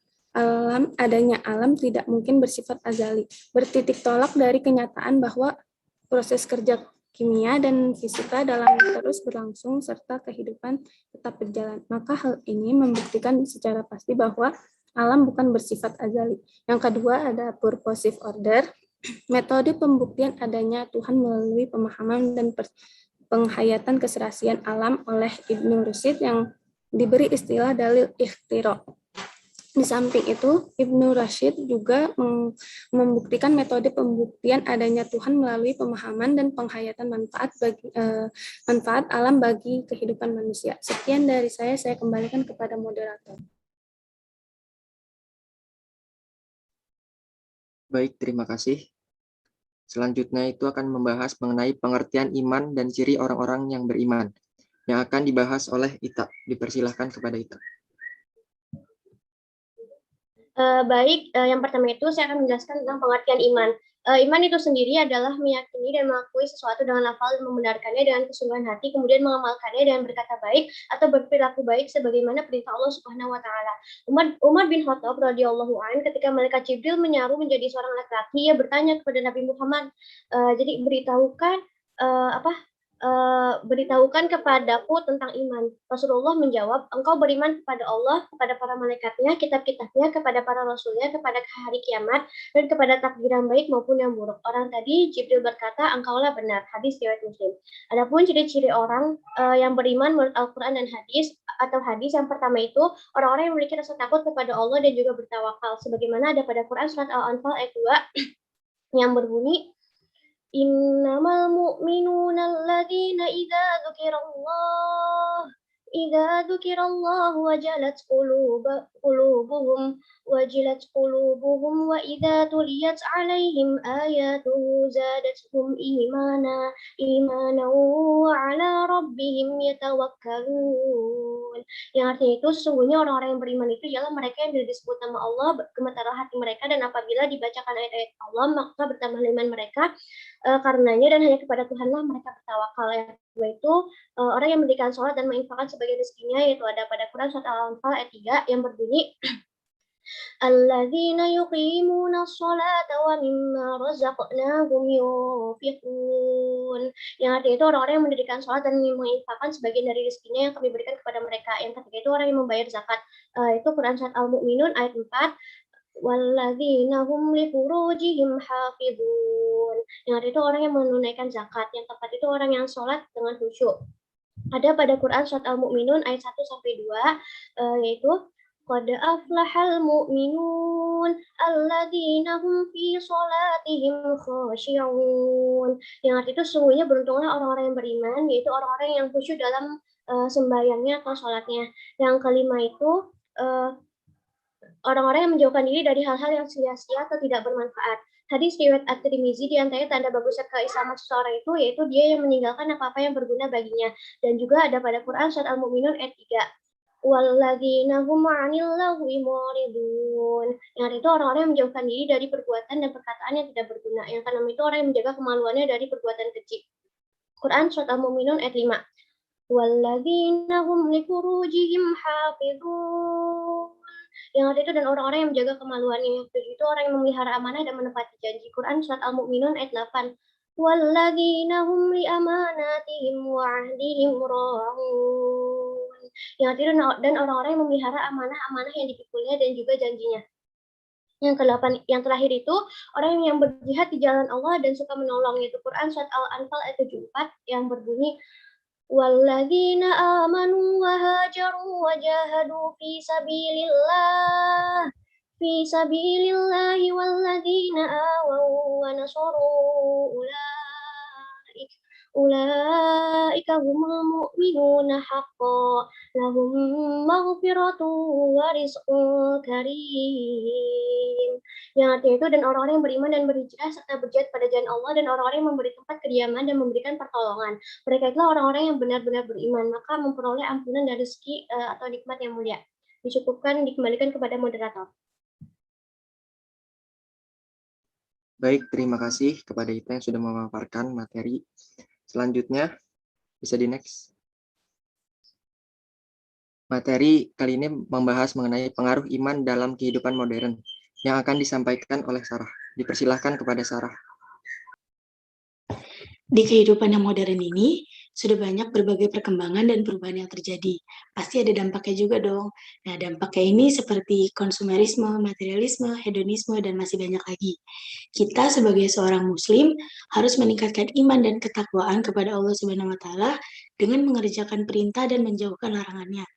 adanya alam tidak mungkin bersifat azali, bertitik tolak dari kenyataan bahwa proses kerja kimia dan fisika dalam terus berlangsung serta kehidupan tetap berjalan. Maka hal ini membuktikan secara pasti bahwa alam bukan bersifat azali. Yang kedua ada purposive order. Metode pembuktian adanya Tuhan melalui pemahaman dan penghayatan keserasian alam oleh Ibnu Rushd yang diberi istilah dalil ikhtiro. Di samping itu, Ibnu Rushd juga membuktikan metode pembuktian adanya Tuhan melalui pemahaman dan penghayatan manfaat alam bagi kehidupan manusia. Sekian dari saya kembalikan kepada moderator. Baik, terima kasih. Selanjutnya itu akan membahas mengenai pengertian iman dan ciri orang-orang yang beriman, yang akan dibahas oleh Ita. Dipersilahkan kepada Ita. Yang pertama itu saya akan menjelaskan tentang pengertian iman. Iman itu sendiri adalah meyakini dan mengakui sesuatu dengan lafal dan membenarkannya dengan kesungguhan hati, kemudian mengamalkannya dengan berkata baik atau berperilaku baik sebagaimana perintah Allah Subhanahu wa taala. Umar bin Khattab radhiyallahu an ketika malaikat Jibril menyaru menjadi seorang laki-laki, ia bertanya kepada Nabi Muhammad, jadi beritahukan kepadaku tentang iman. Rasulullah menjawab, engkau beriman kepada Allah, kepada para malaikatnya, kitab-kitabnya, kepada para rasulnya, kepada hari kiamat, dan kepada takdir yang baik maupun yang buruk. Orang tadi Jibril berkata, engkaulah benar. Hadis riwayat Muslim. Adapun ciri-ciri orang yang beriman menurut Al-Quran dan hadis yang pertama itu orang-orang yang memiliki rasa takut kepada Allah dan juga bertawakal. Sebagaimana ada pada Quran surat Al-Anfal ayat 2 yang berbunyi, Innamal mu'minuna alladhina idza dzukirallahu wajilat qulubuhum wa idza tuliyat 'alaihim ayatuhu zadatuhum imana wa 'ala rabbihim yatawakkalun. Yang artinya itu sesungguhnya orang-orang yang beriman itu ialah mereka yang disebut nama Allah, gemetarlah hati mereka, dan apabila dibacakan ayat-ayat Allah maka bertambah iman mereka karenanya, dan hanya kepada Tuhanlah mereka bertawakal. Yang kedua itu orang yang mendirikan sholat dan menginfakkan sebagian rezekinya, yaitu ada pada Quran surat Al-Anfal ayat 3 yang berbunyi alladzina yuqimuna sholata wa mimma razaqnahum yunfiqun. Yang artinya itu orang-orang yang mendirikan sholat dan menginfakkan sebagian dari rezekinya yang kami berikan kepada mereka. Yang ketiga itu orang yang membayar zakat. Itu Quran surat Al-Mu'minun ayat 4. Walladzina hum li furujihim hafizun. Yang artinya itu orang yang menunaikan zakat. Yang keempat itu orang yang sholat dengan khusyuk. Ada pada Quran surat Al-Mu'minun ayat 1 sampai 2 yaitu qad aflahal mu'minun alladzina hum fi sholatihim khashi'un. Yang artinya itu sesungguhnya beruntunglah orang-orang yang beriman, yaitu orang-orang yang khusyuk dalam sembahyangnya atau sholatnya. Yang kelima itu orang-orang yang menjauhkan diri dari hal-hal yang sia-sia atau tidak bermanfaat. Hadis riwayat At-Tirmizi, di antaranya tanda bagusnya keislaman seseorang itu yaitu dia yang meninggalkan apa-apa yang berguna baginya. Dan juga ada pada Quran surat Al-Mu'minun ayat 3. Walladzina hum 'anil lahwi mu'ridun. Yang itu orang-orang yang menjauhkan diri dari perbuatan dan perkataan yang tidak berguna. Yang keenam itu orang yang menjaga kemaluannya dari perbuatan keji. Quran surat Al-Mu'minun ayat 5. Walladzina hum li furujihim hafizun. Yang itu dan orang-orang yang menjaga kemaluannya. Yang ketujuh itu orang yang memelihara amanah dan menepati janji. Quran surat Al-Mu'minun ayat 8. Walladzina hum li amanatihim wa 'ahdihim ra'un. Yang artinya dan orang-orang yang memelihara amanah-amanah yang dipikulnya dan juga janjinya. Yang ke-8, yang terakhir itu orang yang berjihad di jalan Allah dan suka menolong, yaitu Quran surat Al-Anfal ayat 74 yang berbunyi walladzina amanu wa hajaru wa jahadu fi sabilillahi walladzina awaw wa nasaru ulaika humul mu'minuna haqqan lahum maghfiratu wa rizqun karim. Yang artinya itu dan orang-orang yang beriman dan berhijrah serta berjihad pada jalan Allah dan orang-orang yang memberi tempat kediaman dan memberikan pertolongan. Mereka itulah orang-orang yang benar-benar beriman, maka memperoleh ampunan dan rezeki atau nikmat yang mulia. Dicukupkan dikembalikan kepada moderator. Baik, terima kasih kepada Ita yang sudah memaparkan materi. Selanjutnya, bisa di next. Materi kali ini membahas mengenai pengaruh iman dalam kehidupan modern yang akan disampaikan oleh Sarah. Dipersilahkan kepada Sarah. Di kehidupan yang modern ini, sudah banyak berbagai perkembangan dan perubahan yang terjadi. Pasti ada dampaknya juga dong. Nah, dampaknya ini seperti konsumerisme, materialisme, hedonisme, dan masih banyak lagi. Kita sebagai seorang muslim harus meningkatkan iman dan ketakwaan kepada Allah Subhanahu wa taala dengan mengerjakan perintah dan menjauhkan larangannya.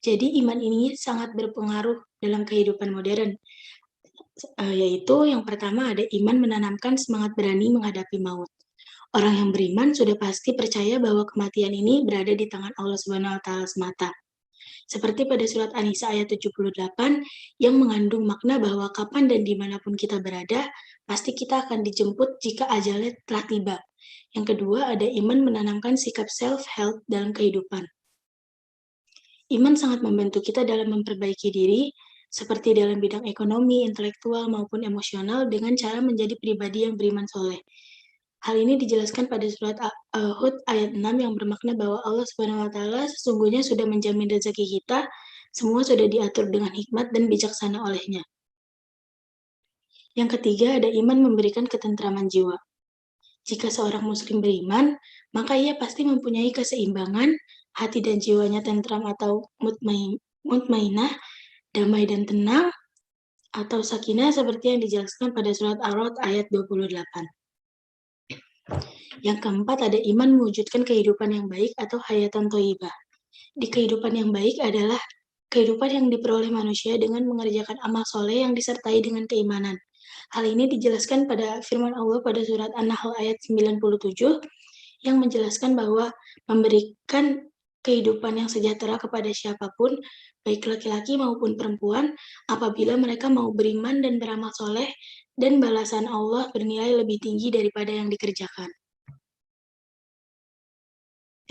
Jadi iman ini sangat berpengaruh dalam kehidupan modern. Yaitu yang pertama ada iman menanamkan semangat berani menghadapi maut. Orang yang beriman sudah pasti percaya bahwa kematian ini berada di tangan Allah Subhanahu wa taala semata. Seperti pada surat An-Nisa ayat 78 yang mengandung makna bahwa kapan dan dimanapun kita berada, pasti kita akan dijemput jika ajalnya telah tiba. Yang kedua ada iman menanamkan sikap self-help dalam kehidupan. Iman sangat membantu kita dalam memperbaiki diri, seperti dalam bidang ekonomi, intelektual, maupun emosional dengan cara menjadi pribadi yang beriman soleh. Hal ini dijelaskan pada surat Hud ayat 6 yang bermakna bahwa Allah Subhanahu wa taala sesungguhnya sudah menjamin rezeki kita, semua sudah diatur dengan hikmat dan bijaksana olehnya. Yang ketiga ada iman memberikan ketentraman jiwa. Jika seorang muslim beriman, maka ia pasti mempunyai keseimbangan, hati dan jiwanya tentram atau mutmainah, damai dan tenang, atau sakinah seperti yang dijelaskan pada surat Ar-Ra'd ayat 28. Yang keempat ada iman mewujudkan kehidupan yang baik atau hayatan thayyibah. Di kehidupan yang baik adalah kehidupan yang diperoleh manusia dengan mengerjakan amal soleh yang disertai dengan keimanan. Hal ini dijelaskan pada firman Allah pada surat An-Nahl ayat 97 yang menjelaskan bahwa memberikan kehidupan yang sejahtera kepada siapapun, baik laki-laki maupun perempuan, apabila mereka mau beriman dan beramal soleh, dan balasan Allah bernilai lebih tinggi daripada yang dikerjakan.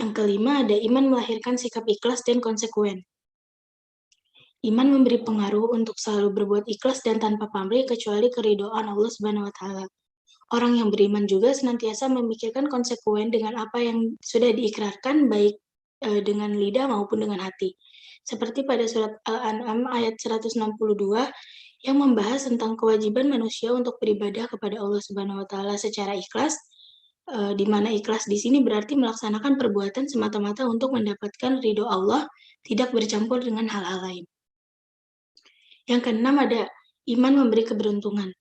Yang kelima, ada iman melahirkan sikap ikhlas dan konsekuen. Iman memberi pengaruh untuk selalu berbuat ikhlas dan tanpa pamrih kecuali keridhaan Allah Subhanahu wa taala. Orang yang beriman juga senantiasa memikirkan konsekuen dengan apa yang sudah diikrarkan baik dengan lidah maupun dengan hati. Seperti pada surat Al-An'am ayat 162 yang membahas tentang kewajiban manusia untuk beribadah kepada Allah Subhanahu wa taala secara ikhlas, di mana ikhlas di sini berarti melaksanakan perbuatan semata-mata untuk mendapatkan ridho Allah, tidak bercampur dengan hal-hal lain. Yang keenam ada iman memberi keberuntungan.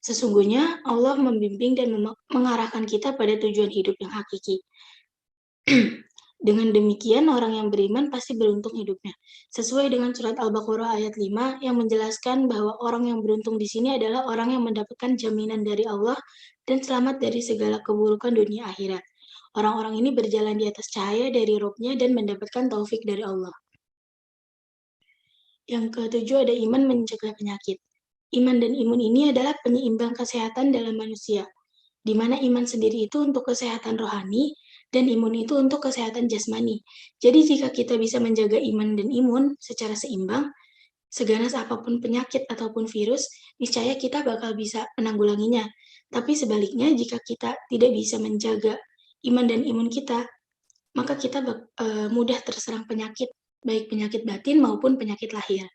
Sesungguhnya Allah membimbing dan mengarahkan kita pada tujuan hidup yang hakiki. Dengan demikian, orang yang beriman pasti beruntung hidupnya. Sesuai dengan surat Al-Baqarah ayat 5 yang menjelaskan bahwa orang yang beruntung di sini adalah orang yang mendapatkan jaminan dari Allah dan selamat dari segala keburukan dunia akhirat. Orang-orang ini berjalan di atas cahaya dari Rabb-nya dan mendapatkan taufik dari Allah. Yang ketujuh ada iman mencegah penyakit. Iman dan imun ini adalah penyeimbang kesehatan dalam manusia, di mana iman sendiri itu untuk kesehatan rohani, dan imun itu untuk kesehatan jasmani. Jadi jika kita bisa menjaga iman dan imun secara seimbang, seganas apapun penyakit ataupun virus, niscaya kita bakal bisa menanggulanginya. Tapi sebaliknya, jika kita tidak bisa menjaga iman dan imun kita, maka kita mudah terserang penyakit, baik penyakit batin maupun penyakit lahir.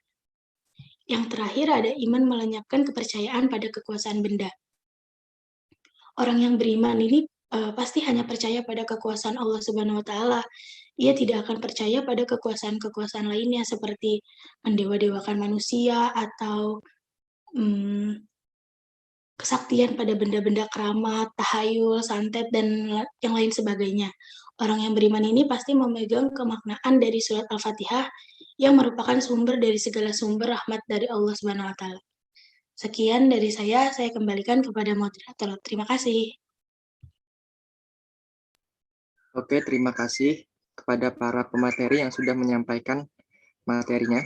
Yang terakhir ada iman melenyapkan kepercayaan pada kekuasaan benda. Orang yang beriman ini pasti hanya percaya pada kekuasaan Allah Subhanahu wa Ta'ala. Ia tidak akan percaya pada kekuasaan-kekuasaan lainnya seperti mendewa-dewakan manusia atau kesaktian pada benda-benda keramat, tahayul, santet, dan yang lain sebagainya. Orang yang beriman ini pasti memegang kemaknaan dari surat Al-Fatihah yang merupakan sumber dari segala sumber rahmat dari Allah Subhanahu wa Ta'ala. Sekian dari saya kembalikan kepada moderator. Terima kasih. Oke, terima kasih kepada para pemateri yang sudah menyampaikan materinya.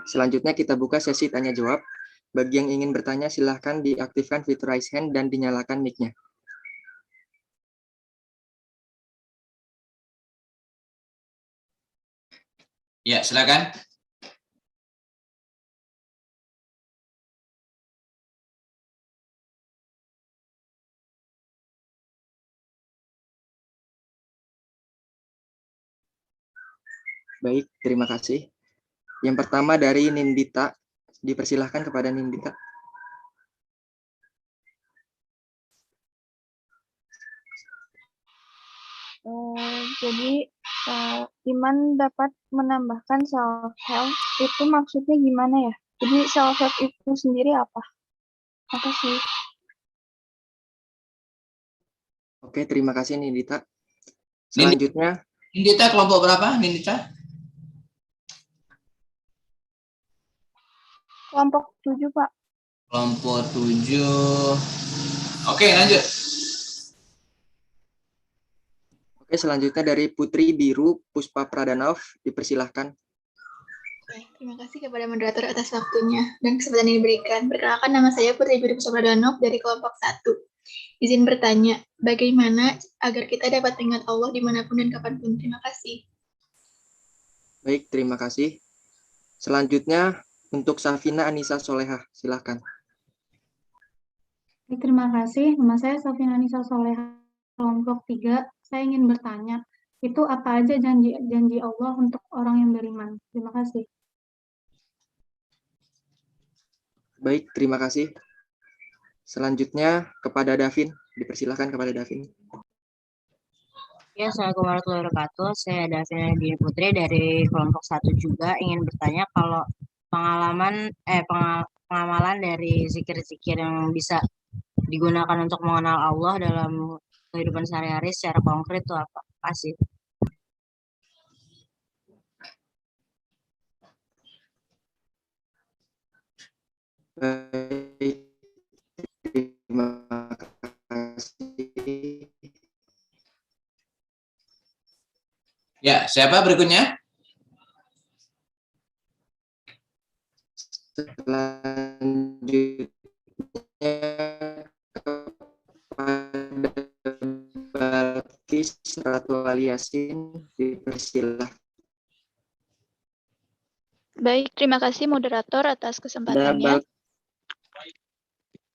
Selanjutnya kita buka sesi tanya jawab. Bagi yang ingin bertanya, silahkan diaktifkan fitur raise hand dan dinyalakan mic-nya. Ya, silakan. Baik, terima kasih. Yang pertama dari Nindita. Dipersilahkan kepada Nindita. Jadi iman dapat menambahkan self help itu maksudnya gimana ya? Jadi self help itu sendiri apa? Apa sih? Oke, terima kasih Nindita. Selanjutnya Nindita kelompok berapa, Nindita? Kelompok 7, Pak. Kelompok 7. Oke, lanjut. Oke, selanjutnya dari Putri Biru Puspa Pradanov, dipersilahkan. Terima kasih kepada moderator atas waktunya dan kesempatan yang diberikan. Perkenalkan, nama saya Putri Biru Puspa Pradanov dari kelompok 1. Izin bertanya, bagaimana agar kita dapat mengingat Allah dimanapun dan kapanpun? Terima kasih. Baik, terima kasih. Selanjutnya untuk Safina Anissa Solehah, silakan. Terima kasih. Nama saya Safina Anissa Solehah, kelompok 3. Saya ingin bertanya, itu apa aja janji Allah untuk orang yang beriman? Terima kasih. Baik, terima kasih. Selanjutnya kepada Davin, dipersilahkan kepada Davin. Ya, Assalamualaikum warahmatullahi wabarakatuh. Saya Davin Dini Putri dari kelompok 1 juga ingin bertanya kalau pengamalan dari zikir-zikir yang bisa digunakan untuk mengenal Allah dalam kehidupan sehari-hari secara konkret itu apa? Kasih. Baik, terima kasih. Ya, siapa berikutnya? Selanjutnya kepada Balkis Ratu Aliasin, dipersilahkan. Baik, terima kasih moderator atas kesempatannya.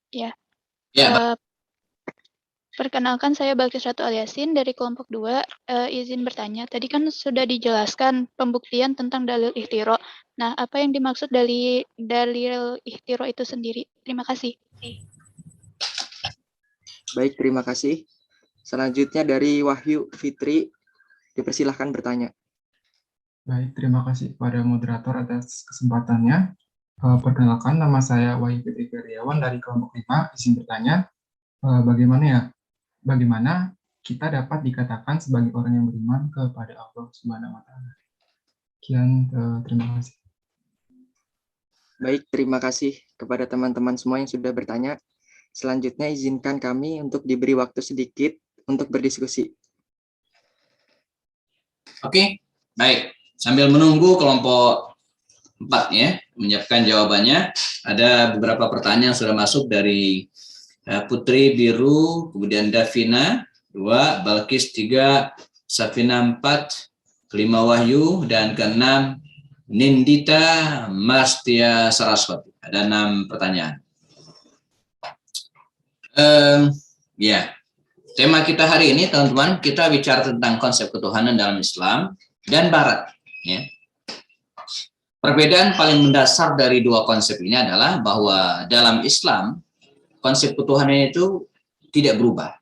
Ya. Perkenalkan, saya Balkis Ratu Aliasin dari kelompok 2. Izin bertanya, tadi kan sudah dijelaskan pembuktian tentang dalil ihtiro. Nah, apa yang dimaksud dari dalil ihtiro itu sendiri? Terima kasih. Baik, terima kasih. Selanjutnya dari Wahyu Fitri, dipersilahkan bertanya. Baik, terima kasih kepada moderator atas kesempatannya. Perkenalkan, nama saya Wahyu Fitri Karyawan dari kelompok 5. Izin bertanya, bagaimana kita dapat dikatakan sebagai orang yang beriman kepada Allah Subhanahu wa Ta'ala. Sekian, terima kasih. Baik, terima kasih kepada teman-teman semua yang sudah bertanya. Selanjutnya izinkan kami untuk diberi waktu sedikit untuk berdiskusi. Oke, baik. Sambil menunggu kelompok 4 ya menyiapkan jawabannya, ada beberapa pertanyaan yang sudah masuk dari Putri Biru, kemudian Davina 2, Balkis 3, Safina 4, kelima Wahyu, dan keenam Nindita Mastia Saraswati. Ada 6 pertanyaan. Ya, tema kita hari ini teman-teman, kita bicara tentang konsep ketuhanan dalam Islam dan Barat. Ya. Perbedaan paling mendasar dari dua konsep ini adalah bahwa dalam Islam konsep ketuhanan itu tidak berubah.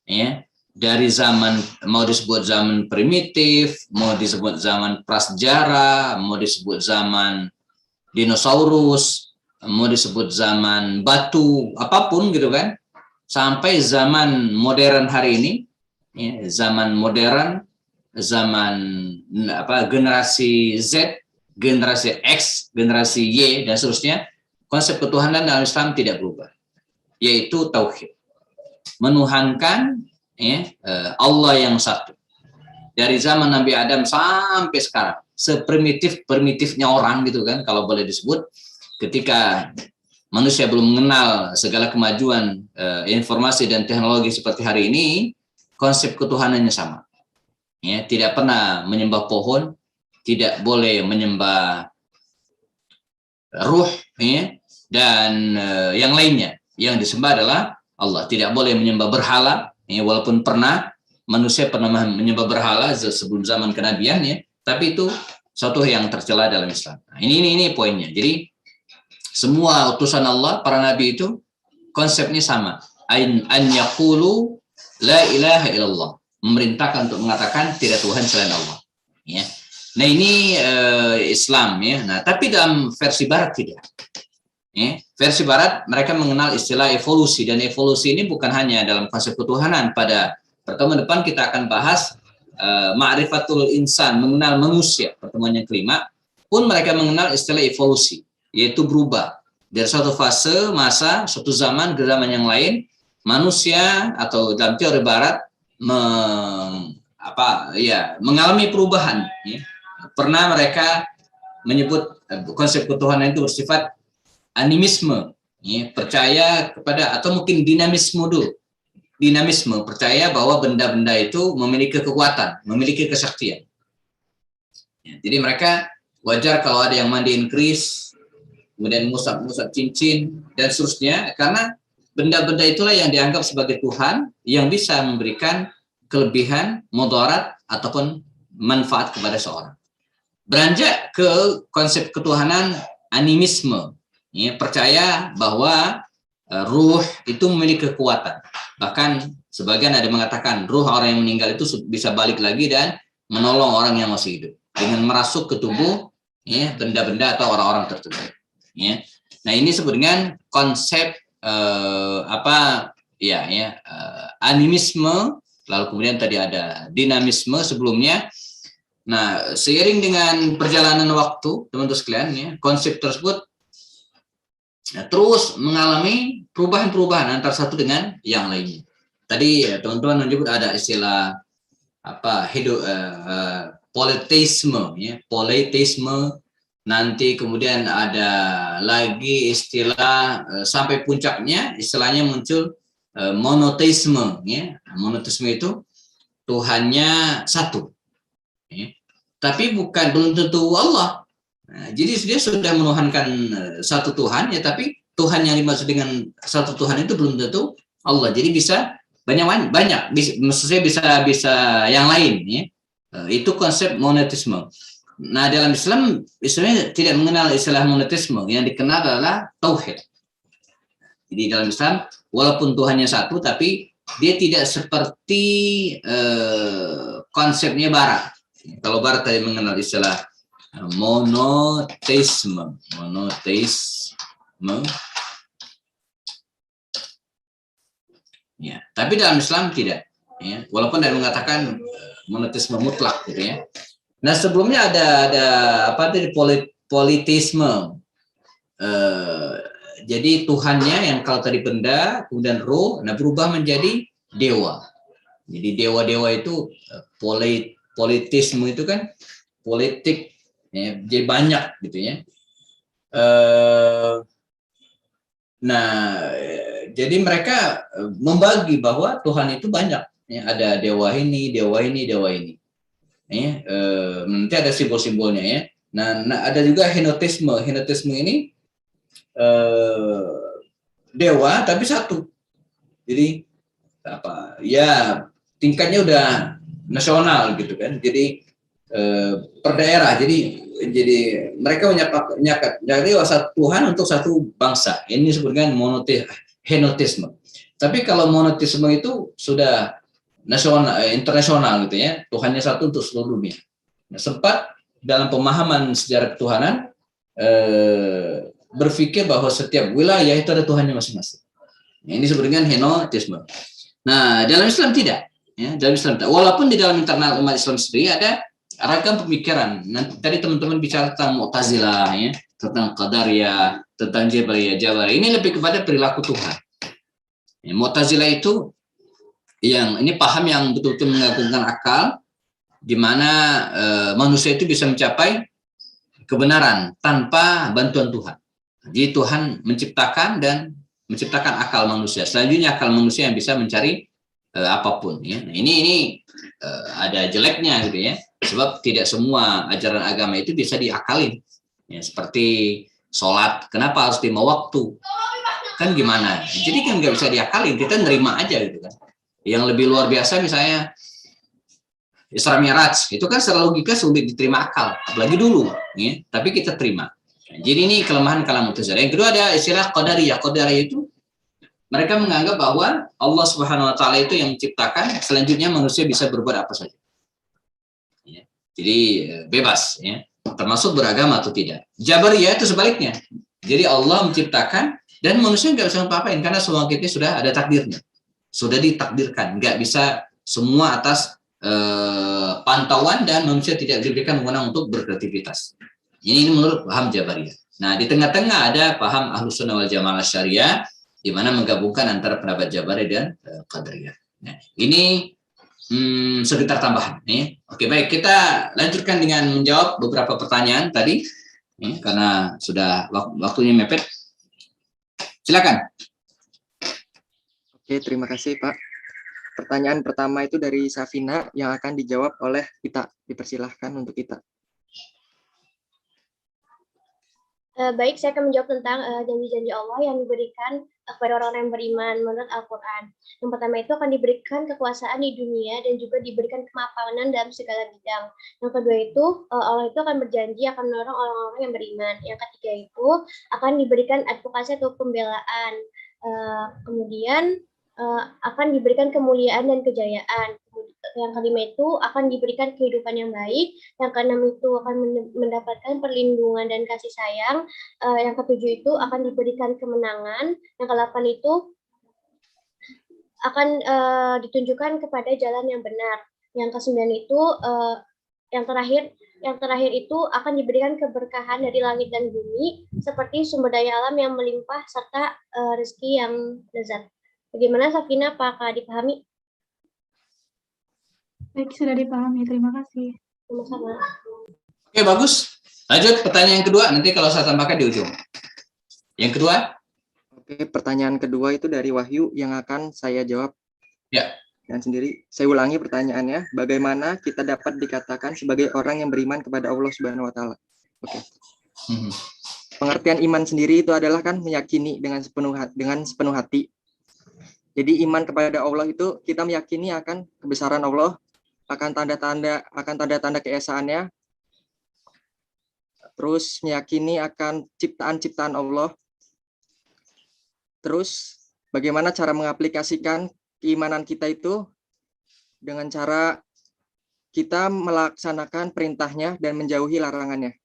ya, dari zaman mau disebut zaman primitif, mau disebut zaman prasejarah, mau disebut zaman dinosaurus, mau disebut zaman batu, apapun gitu kan, sampai zaman modern hari ini, ya, zaman modern, zaman generasi Z, generasi X, generasi Y dan seterusnya, konsep ketuhanan dalam Islam tidak berubah, yaitu tauhid, menuhankan, ya, Allah yang satu. Dari zaman Nabi Adam sampai sekarang, seprimitif-primitifnya orang gitu kan, kalau boleh disebut, ketika manusia belum mengenal segala kemajuan informasi dan teknologi seperti hari ini, konsep ketuhanannya sama. Ya, tidak pernah menyembah pohon, tidak boleh menyembah ruh, ya, dan yang lainnya. Yang disembah adalah Allah. Tidak boleh menyembah berhala, ya, walaupun manusia pernah menyembah berhala sebelum zaman kenabian, ya, tapi itu suatu yang tercela dalam Islam. Nah, ini poinnya. Jadi semua utusan Allah, para nabi itu konsepnya sama. An yaqulu la ilaha illallah. Memerintahkan untuk mengatakan tidak Tuhan selain Allah. Ya. Nah ini Islam, ya. Nah tapi dalam versi Barat tidak. Ya. Versi Barat mereka mengenal istilah evolusi, dan evolusi ini bukan hanya dalam konsep ketuhanan. Pada pertemuan depan kita akan bahas ma'rifatul insan, mengenal manusia. Pertemuan yang kelima pun mereka mengenal istilah evolusi, yaitu berubah dari suatu fase masa, suatu zaman ke zaman yang lain. Manusia atau dalam teori Barat mengalami perubahan. Ya. Pernah mereka menyebut konsep ketuhanan itu bersifat animisme, ya, percaya kepada, atau mungkin dinamisme dulu. Dinamisme, percaya bahwa benda-benda itu memiliki kekuatan, memiliki kesaktian. Ya, jadi mereka wajar kalau ada yang mandiin keris, kemudian musab-musab cincin, dan seterusnya, karena benda-benda itulah yang dianggap sebagai Tuhan yang bisa memberikan kelebihan, mudarat, ataupun manfaat kepada seorang. Beranjak ke konsep ketuhanan animisme, ya, percaya bahwa ruh itu memiliki kekuatan. Bahkan sebagian ada mengatakan ruh orang yang meninggal itu bisa balik lagi dan menolong orang yang masih hidup dengan merasuk ke tubuh, ya, benda-benda atau orang-orang tertentu. Ya. Nah ini disebut dengan konsep animisme. Lalu kemudian tadi ada dinamisme sebelumnya. Nah seiring dengan perjalanan waktu, teman-teman sekalian, ya, konsep tersebut terus mengalami perubahan-perubahan antara satu dengan yang lainnya. Tadi teman-teman menyebut ada istilah politeisme, ya, politeisme. Nanti kemudian ada lagi istilah sampai puncaknya istilahnya muncul monoteisme, ya. Monoteisme itu Tuhannya satu, ya. Tapi belum tentu Allah. Nah, jadi dia sudah menuhankan satu Tuhan, ya, tapi Tuhan yang dimaksud dengan satu Tuhan itu belum tentu Allah. Jadi bisa banyak, maksudnya bisa yang lain, ya. Itu konsep monoteisme. Nah dalam Islam tidak mengenal istilah monoteisme, yang dikenal adalah tauhid. Jadi dalam Islam walaupun Tuhannya satu, tapi dia tidak seperti konsepnya Barat. Kalau Barat tadi mengenal istilah monoteisme, ya. Tapi dalam Islam tidak, ya. Walaupun ada mengatakan monoteisme mutlak, gitu, ya. Nah sebelumnya ada politeisme. Jadi Tuhannya yang kalau tadi benda, kemudian roh, nah berubah menjadi dewa. Jadi dewa-dewa itu politisme itu kan politik, ya, jadi banyak gitu, ya. Nah jadi mereka membagi bahwa Tuhan itu banyak, ya, ada dewa ini, dewa ini, dewa ini. Ya, nanti ada simbol-simbolnya, ya. Nah ada juga henotisme. Henotisme ini dewa tapi satu. Jadi ya tingkatnya udah nasional gitu kan. Jadi per daerah. Jadi mereka menyakat jadi satu Tuhan untuk satu bangsa. Ini disebut dengan henotisme. Tapi kalau monoteisme itu sudah nasional, internasional gitu ya, Tuhannya satu untuk seluruh dunia. Nah, sempat dalam pemahaman sejarah ketuhanan berpikir bahwa setiap wilayah itu ada Tuhannya masing-masing. Nah, ini disebut dengan henoteisme. Nah, dalam Islam tidak. Ya, dalam Islam tidak. Walaupun di dalam internal umat Islam sendiri ada ragam pemikiran. Nanti tadi teman-teman bicara tentang Mu'tazilah, ya, tentang Qadariyah, tentang Jabariyah. Ini lebih kepada perilaku Tuhan. Ya, Mu'tazilah itu yang ini paham yang betul-betul mengagungkan akal, di mana manusia itu bisa mencapai kebenaran tanpa bantuan Tuhan. Jadi Tuhan menciptakan dan menciptakan akal manusia. Selanjutnya akal manusia yang bisa mencari apapun. Ya. Nah, ini ada jeleknya gitu ya. Sebab tidak semua ajaran agama itu bisa diakalin. Ya, seperti sholat, kenapa harus 5 waktu? Kan gimana? Jadi kan nggak bisa diakalin, kita nerima aja gitu kan. Yang lebih luar biasa misalnya Isra Mi'raj, itu kan secara logika sulit diterima akal, apalagi dulu, ya. Tapi kita terima. Nah, jadi ini kelemahan kalam Mu'tazilah. Yang kedua ada istilah Qadariyah. Qadariyah itu mereka menganggap bahwa Allah Subhanahu Wa Taala itu yang menciptakan, selanjutnya manusia bisa berbuat apa saja. Ya. Jadi bebas, ya. Termasuk beragama atau tidak. Jabariyah itu sebaliknya. Jadi Allah menciptakan dan manusia nggak bisa apa-apain karena semua kita sudah ada takdirnya, sudah ditakdirkan, nggak bisa semua atas pantauan dan manusia tidak diberikan wewenang untuk berkreativitas. Ini menurut paham Jabariyah. Nah, di tengah-tengah ada paham Ahlus Sunnah wal Jamaah Syariah, di mana menggabungkan antara pendapat Jabariyah dan Qadariyah. Nah, ini sekitar tambahan. Oke, baik, kita lanjutkan dengan menjawab beberapa pertanyaan tadi, karena sudah waktunya mepet. Silakan. Oke, terima kasih Pak. Pertanyaan pertama itu dari Safina yang akan dijawab oleh kita. Dipersilahkan untuk kita. Baik, saya akan menjawab tentang janji-janji Allah yang diberikan kepada orang-orang yang beriman menurut Al-Quran. Yang pertama itu akan diberikan kekuasaan di dunia dan juga diberikan kemapanan dalam segala bidang. Yang kedua itu Allah itu akan berjanji akan menolong orang-orang yang beriman. Yang ketiga itu akan diberikan advokasi atau pembelaan. Kemudian akan diberikan kemuliaan dan kejayaan. Yang kelima itu akan diberikan kehidupan yang baik. Yang keenam itu akan mendapatkan perlindungan dan kasih sayang. Yang ketujuh itu akan diberikan kemenangan. Yang kedelapan itu akan ditunjukkan kepada jalan yang benar. Yang kesembilan itu yang terakhir itu akan diberikan keberkahan dari langit dan bumi seperti sumber daya alam yang melimpah serta rezeki yang lezat. Bagaimana Safina, apakah dipahami? Baik, sudah dipahami. Terima kasih. Sama-sama. Oke, bagus. Lanjut pertanyaan yang kedua, nanti kalau saya tambahkan di ujung. Yang kedua? Oke, pertanyaan kedua itu dari Wahyu yang akan saya jawab. Ya. Dan sendiri, saya ulangi pertanyaannya, bagaimana kita dapat dikatakan sebagai orang yang beriman kepada Allah Subhanahu Wa Taala? Oke. Pengertian iman sendiri itu adalah kan meyakini dengan sepenuh hati. Jadi iman kepada Allah itu kita meyakini akan kebesaran Allah, akan tanda-tanda keesaannya, terus meyakini akan ciptaan-ciptaan Allah. Terus bagaimana cara mengaplikasikan keimanan kita itu dengan cara kita melaksanakan perintahnya dan menjauhi larangannya.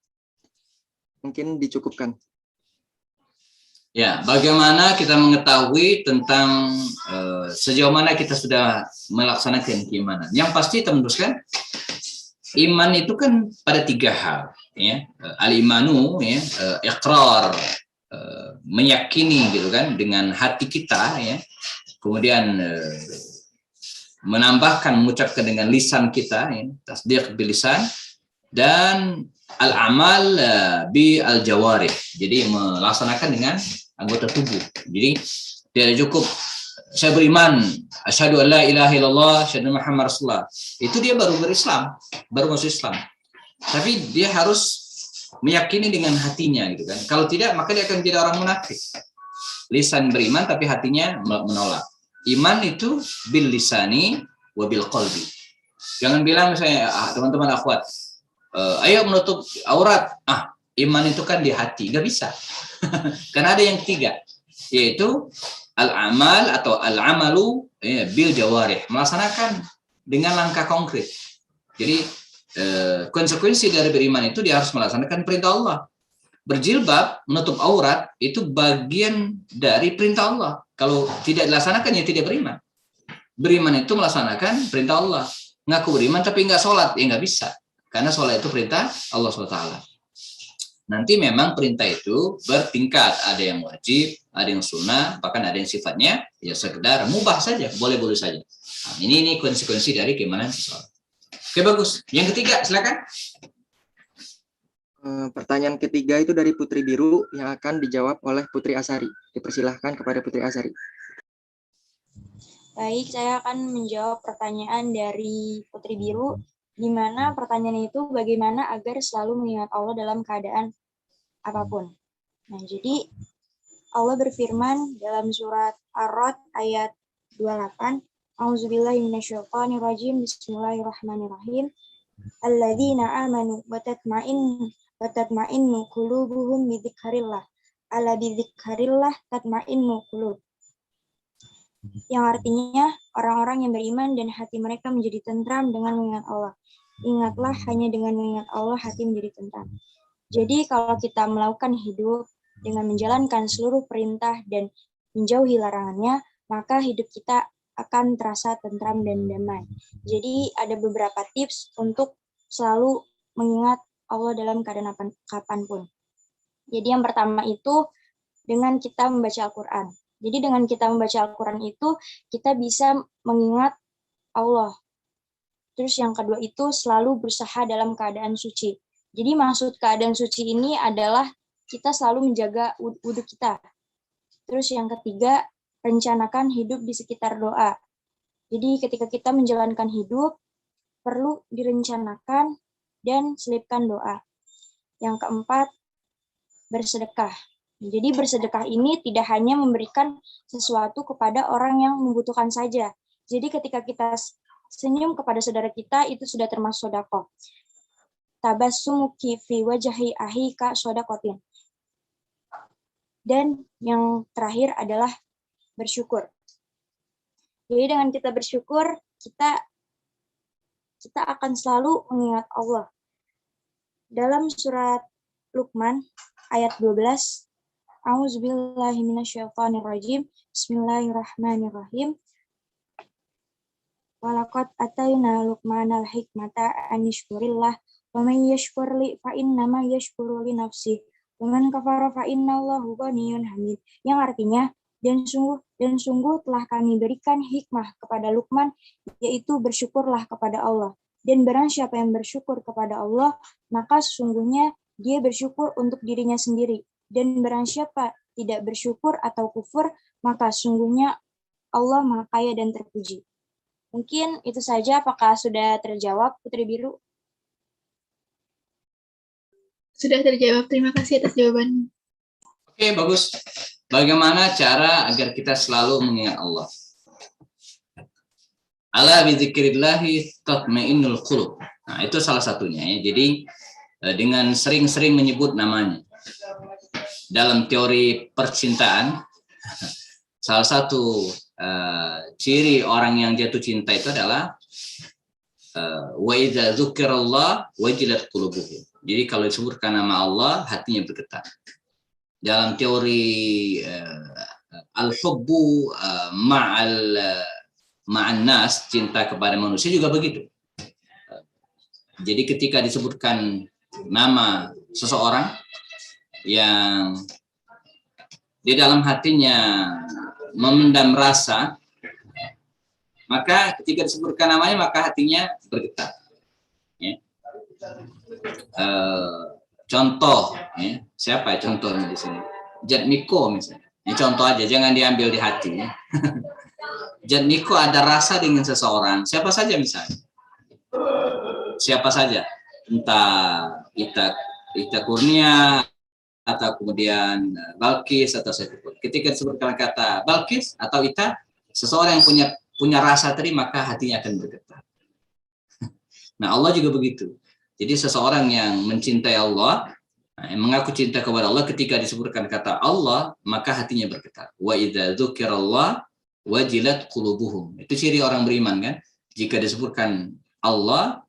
Mungkin dicukupkan. Ya, bagaimana kita mengetahui tentang sejauh mana kita sudah melaksanakan keimanan? Yang pasti teman-teman, iman itu kan pada 3 hal, ya. Al-imanu, ya, iqrar, meyakini gitu kan dengan hati kita, ya. Kemudian mengucapkan dengan lisan kita, ya, tasdiq bil lisan, dan al-amal bi al-jawarih. Jadi melaksanakan dengan anggota tubuh. Jadi tidak cukup saya beriman, asyhadu an la ilaha illallah, asyhadu Muhammad Rasulullah. Itu dia baru berislam, baru masuk Islam. Tapi dia harus meyakini dengan hatinya gitu kan. Kalau tidak maka dia akan jadi orang munafik. Lisan beriman tapi hatinya menolak. Iman itu bil lisani wa bil qalbi. Jangan bilang misalnya teman-teman akhwat, ayo menutup aurat. Iman itu kan di hati, nggak bisa. Karena ada yang 3, yaitu al-amal atau al-amalu bil jawarih, melaksanakan dengan langkah konkret. Jadi konsekuensi dari beriman itu dia harus melaksanakan perintah Allah. Berjilbab, menutup aurat itu bagian dari perintah Allah. Kalau tidak dilaksanakan ya tidak beriman. Beriman itu melaksanakan perintah Allah. Ngaku beriman tapi nggak sholat, ya nggak bisa. Karena sholat itu perintah Allah SWT. Nanti memang perintah itu bertingkat, ada yang wajib, ada yang sunnah, bahkan ada yang sifatnya ya sekedar mubah saja, boleh-boleh saja. Nah, ini konsekuensi dari keimanan seseorang. Oke, bagus. Yang ketiga, silakan. Pertanyaan ketiga itu dari Putri Biru yang akan dijawab oleh Putri Asari. Dipersilahkan kepada Putri Asari. Baik, saya akan menjawab pertanyaan dari Putri Biru, di mana pertanyaan itu bagaimana agar selalu mengingat Allah dalam keadaan apapun. Nah, jadi Allah berfirman dalam surat Ar-Ra'd ayat 28, A'udzubillahi minasyaitonirrajim, bismillahirrahmanirrahim. Alladzina amanu wa tatma'innu qulubuhum bi dzikrillah. Ala bi dzikrillah tatma'innu qulub. Yang artinya orang-orang yang beriman dan hati mereka menjadi tentram dengan mengingat Allah. Ingatlah, hanya dengan mengingat Allah hati menjadi tentram. Jadi kalau kita melakukan hidup dengan menjalankan seluruh perintah dan menjauhi larangannya, maka hidup kita akan terasa tentram dan damai. Jadi ada beberapa tips untuk selalu mengingat Allah dalam keadaan kapanpun. Jadi yang pertama itu dengan kita membaca Al-Quran. Jadi dengan kita membaca Al-Quran itu kita bisa mengingat Allah. Terus yang kedua itu selalu berusaha dalam keadaan suci. Jadi maksud keadaan suci ini adalah kita selalu menjaga wudhu kita. Terus yang ketiga, rencanakan hidup di sekitar doa. Jadi ketika kita menjalankan hidup, perlu direncanakan dan selipkan doa. Yang keempat, bersedekah. Jadi bersedekah ini tidak hanya memberikan sesuatu kepada orang yang membutuhkan saja. Jadi ketika kita senyum kepada saudara kita, itu sudah termasuk sedekah. Tabassumuki fi wajhi ahika sedaqatin. Dan yang terakhir adalah bersyukur. Jadi dengan kita bersyukur, kita akan selalu mengingat Allah. Dalam surat Luqman ayat 12, A'udzubillahi minasyaitonirrajim. Bismillahirrahmanirrahim. Walaqad atayna Luqmanal hikmata an yashkurillah wa man yashkur li fa innama yashkuru li nafsihi wa man kafara fa innallahu ghaniyyun hamid. Yang artinya dan sungguh telah kami berikan hikmah kepada Luqman, yaitu bersyukurlah kepada Allah. Dan barang siapa yang bersyukur kepada Allah, maka sesungguhnya dia bersyukur untuk dirinya sendiri. Dan barang siapa tidak bersyukur atau kufur, maka sungguhnya Allah Maha Kaya dan terpuji. Mungkin itu saja. Apakah sudah terjawab, Putri Biru? Sudah terjawab. Terima kasih atas jawabannya. Oke, bagus. Bagaimana cara agar kita selalu mengingat Allah? Ala bidzikrillahi tatmainnul qulub. Nah, itu salah satunya ya. Jadi dengan sering-sering menyebut namanya. Dalam teori percintaan, salah satu ciri orang yang jatuh cinta itu adalah wa idza dzukirallah wajilat qulubuhum. Jadi kalau disebutkan nama Allah, hatinya bergetar. Dalam teori al-hubbu ma'an nas, cinta kepada manusia juga begitu. Jadi ketika disebutkan nama seseorang yang di dalam hatinya memendam rasa, maka ketika disebutkan namanya maka hatinya bergetar. Ya. Contoh, ya. Siapa ya contohnya di sini? Jatmiko misalnya. Ini contoh aja, jangan diambil di hati. Ya. Jatmiko ada rasa dengan seseorang, siapa saja misalnya. Siapa saja, entah Ita Kurnia, atau kemudian Balkis atau siapapun. Ketika disebutkan kata Balkis atau Ita, seseorang yang punya rasa tadi maka hatinya akan bergetar. Nah, Allah juga begitu. Jadi seseorang yang mencintai Allah Mengaku cinta kepada Allah ketika disebutkan kata Allah, maka hatinya bergetar. Wa idza dzukirallah wajilat qulubuhum. Itu ciri orang beriman kan? Jika disebutkan Allah,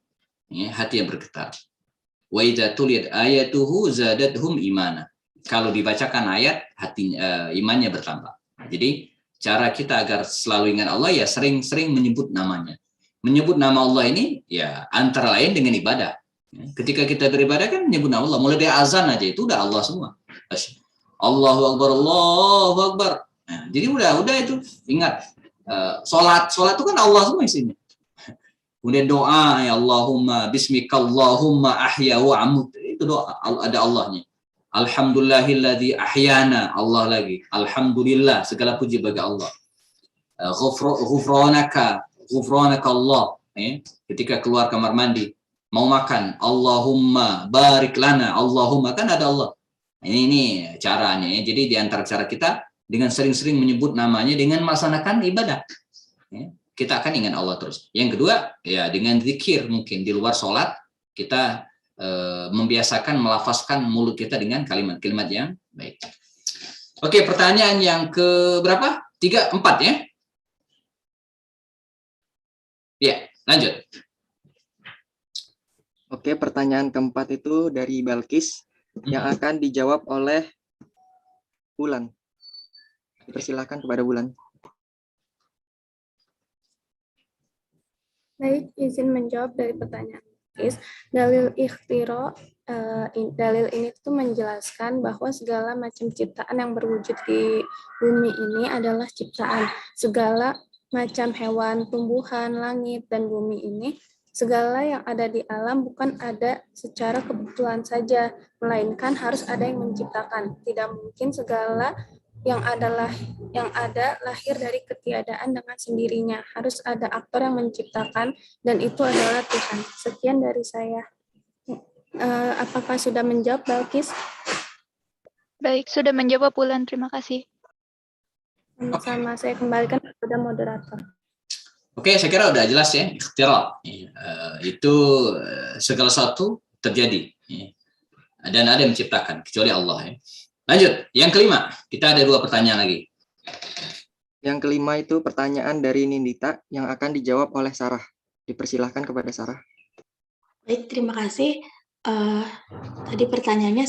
ya, hatinya bergetar. Wa idza tuliyat ayatuhu zadathum imana. Kalau dibacakan ayat, hatinya imannya bertambah. Jadi cara kita agar selalu ingat Allah ya sering-sering menyebut namanya. Menyebut nama Allah ini ya antara lain dengan ibadah. Ketika kita beribadah kan menyebut nama Allah, mulai dari azan aja itu udah Allah semua. Allahu Akbar, Allahu Akbar. Nah, jadi udah itu ingat sholat itu kan Allah semua isinya. Kemudian doa ya Allahumma bismika Allahumma ahya wa amut, itu doa ada Allahnya. Alhamdulillahilladzi ahyana, Allah lagi. Alhamdulillah, segala puji bagi Allah. Ghufranaka Allah. Ketika keluar kamar mandi mau makan, Allahumma barik lana, Allahumma, kan ada Allah. Ini caranya ya. Jadi di antara cara kita dengan sering-sering menyebut namanya dengan melaksanakan ibadah. Ya, kita akan ingat Allah terus. Yang kedua, ya dengan zikir mungkin di luar sholat kita membiasakan melafazkan mulut kita dengan kalimat-kalimat yang baik. Oke, pertanyaan yang ke berapa? 3, 4 ya? Ya, lanjut. Oke, pertanyaan keempat itu dari Balkis yang akan dijawab oleh Bulan. Dipersilakan kepada Bulan. Baik, izin menjawab dari pertanyaan Balkis. Dalil ikhtiro, dalil ini tuh menjelaskan bahwa segala macam ciptaan yang berwujud di bumi ini adalah ciptaan. Segala macam hewan, tumbuhan, langit, dan bumi ini, segala yang ada di alam bukan ada secara kebetulan saja, melainkan harus ada yang menciptakan. Tidak mungkin segala yang ada lahir dari ketiadaan dengan sendirinya. Harus ada aktor yang menciptakan, dan itu adalah Tuhan. Sekian dari saya. Apakah sudah menjawab, Balkis? Baik, sudah menjawab Bulan. Terima kasih. Sama-sama, saya kembalikan kepada moderator. Oke, saya kira udah jelas ya, ikhtira. Itu segala sesuatu terjadi. Dan ada yang menciptakan, kecuali Allah. Ya. Lanjut, yang kelima. Kita ada 2 pertanyaan lagi. Yang kelima itu pertanyaan dari Nindita yang akan dijawab oleh Sarah. Dipersilahkan kepada Sarah. Baik, terima kasih. Tadi pertanyaannya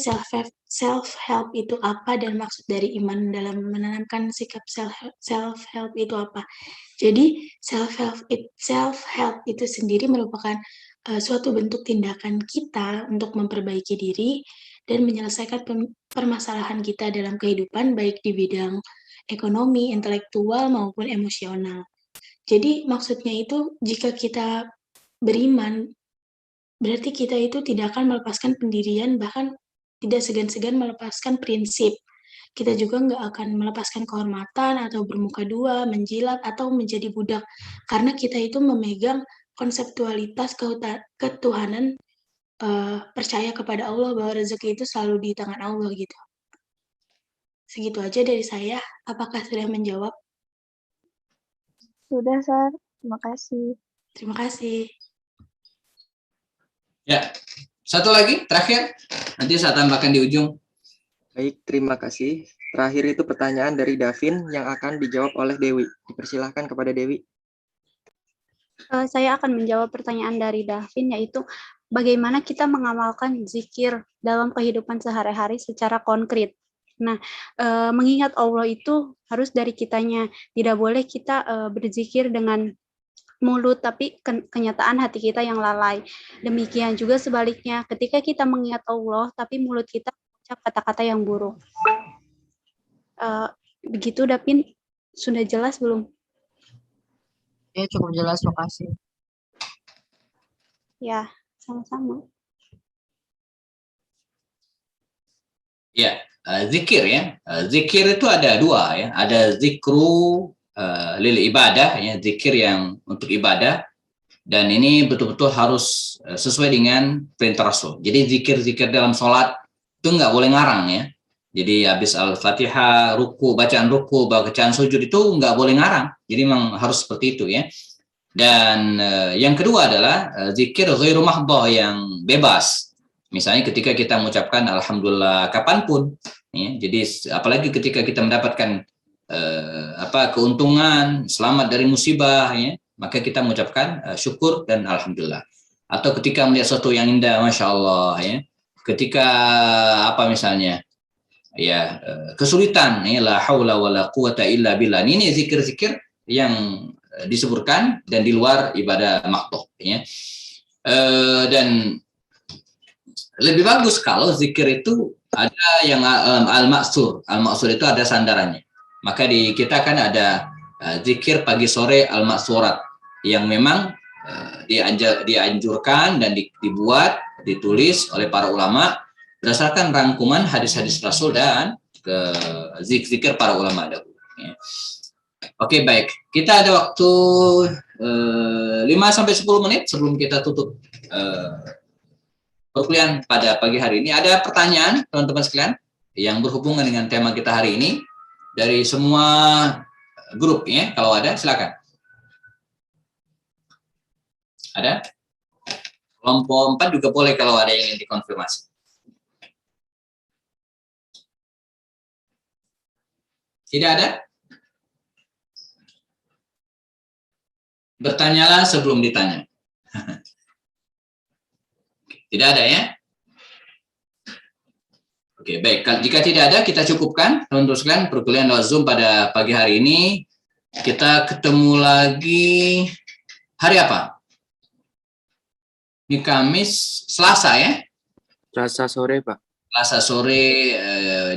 self-help itu apa dan maksud dari iman dalam menanamkan sikap self-help itu apa. Jadi self-help itu sendiri merupakan suatu bentuk tindakan kita untuk memperbaiki diri dan menyelesaikan permasalahan kita dalam kehidupan baik di bidang ekonomi, intelektual maupun emosional. Jadi maksudnya itu jika kita beriman, berarti kita itu tidak akan melepaskan pendirian, bahkan tidak segan-segan melepaskan prinsip. Kita juga nggak akan melepaskan kehormatan atau bermuka dua, menjilat, atau menjadi budak. Karena kita itu memegang konseptualitas ketuhanan, percaya kepada Allah bahwa rezeki itu selalu di tangan Allah gitu. Segitu aja dari saya. Apakah sudah menjawab? Sudah, Sar. Terima kasih. Terima kasih. Ya, satu lagi terakhir, nanti saya tambahkan di ujung. Baik, terima kasih. Terakhir itu pertanyaan dari Davin yang akan dijawab oleh Dewi. Dipersilahkan kepada Dewi. Saya akan menjawab pertanyaan dari Davin, yaitu bagaimana kita mengamalkan zikir dalam kehidupan sehari-hari secara konkret. Nah, mengingat Allah itu harus dari kitanya. Tidak boleh kita berzikir dengan mulut, tapi kenyataan hati kita yang lalai. Demikian juga sebaliknya, ketika kita mengingat Allah, tapi mulut kita mengucap kata-kata yang buruk. Begitu, Davin, sudah jelas belum? Ya, cukup jelas, makasih. Ya, sama-sama. Ya, zikir ya. Zikir itu ada 2 ya. Ada zikru lil ibadah, ya, zikir yang untuk ibadah, dan ini betul-betul harus sesuai dengan perintah Rasul. Jadi zikir-zikir dalam sholat itu nggak boleh ngarang ya. Jadi habis Al-Fatihah, bacaan ruku, bacaan sujud itu nggak boleh ngarang. Jadi memang harus seperti itu ya. Dan yang kedua adalah zikir ghairu mahdhah, yang bebas. Misalnya ketika kita mengucapkan alhamdulillah kapanpun, ya, jadi apalagi ketika kita mendapatkan keuntungan, selamat dari musibah, ya, maka kita mengucapkan syukur dan alhamdulillah. Atau ketika melihat sesuatu yang indah, masya Allah, ya. Ketika misalnya, ya, kesulitan, ya, la haula wala quwata illa billah. Ini zikir-zikir yang disebutkan dan di luar ibadah maktuh, ya. Dan lebih bagus kalau zikir itu ada yang al-maksur. Al-maksur itu ada sandarannya. Maka di kita kan ada zikir pagi sore al-maksurat yang memang dianjurkan dan dibuat, ditulis oleh para ulama berdasarkan rangkuman hadis-hadis Rasul dan zikir para ulama dahulu. Ya. Oke, baik. Kita ada waktu 5-10 menit sebelum kita tutup perkuliahan pada pagi hari ini. Ada pertanyaan teman-teman sekalian yang berhubungan dengan tema kita hari ini dari semua grup, ya? Kalau ada, silakan. Ada? Kelompok 4 juga boleh kalau ada yang ingin dikonfirmasi. Tidak ada? Bertanyalah sebelum ditanya. Tidak ada, ya? Oke, baik. Jika tidak ada, kita cukupkan teman-teman sekalian perkuliahan lewat Zoom pada pagi hari ini. Kita ketemu lagi hari apa? Ini Kamis, Selasa, ya? Selasa sore, Pak. Selasa sore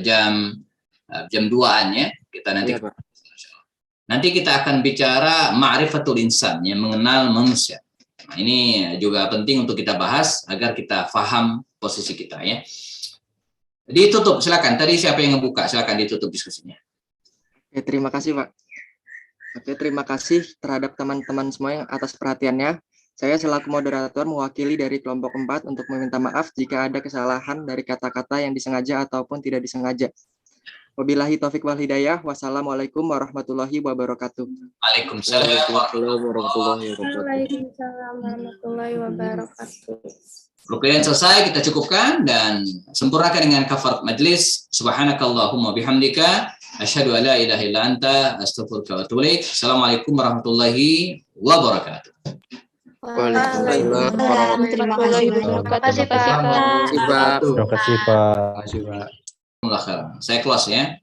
jam 2-an, ya. Kita nanti. Iya, Pak. Nanti kita akan bicara ma'rifatul insan, yang mengenal manusia. Nah, ini juga penting untuk kita bahas agar kita paham posisi kita, ya. Ditutup, silakan. Tadi siapa yang ngebuka? Silakan ditutup diskusinya. Oke, terima kasih, Pak. Oke, terima kasih terhadap teman-teman semua yang atas perhatiannya. Saya selaku moderator mewakili dari kelompok 4 untuk meminta maaf jika ada kesalahan dari kata-kata yang disengaja ataupun tidak disengaja. Wabillahi taufik wal hidayah. Wassalamualaikum warahmatullahi wabarakatuh. Waalaikumsalam warahmatullahi wabarakatuh. Waalaikumsalam warahmatullahi wabarakatuh. Perkuliahan selesai, kita cukupkan dan sempurnakan dengan kafarat majlis. Subhanakallahumma bihamdika asyhadu an la ilaha illa anta astaghfiruka wa atubu ilaik. Assalamualaikum warahmatullahi wabarakatuh. Waalaikumsalam warahmatullahi wabarakatuh. Terima kasih, Pak. Terima kasih, Pak. Saya close, ya.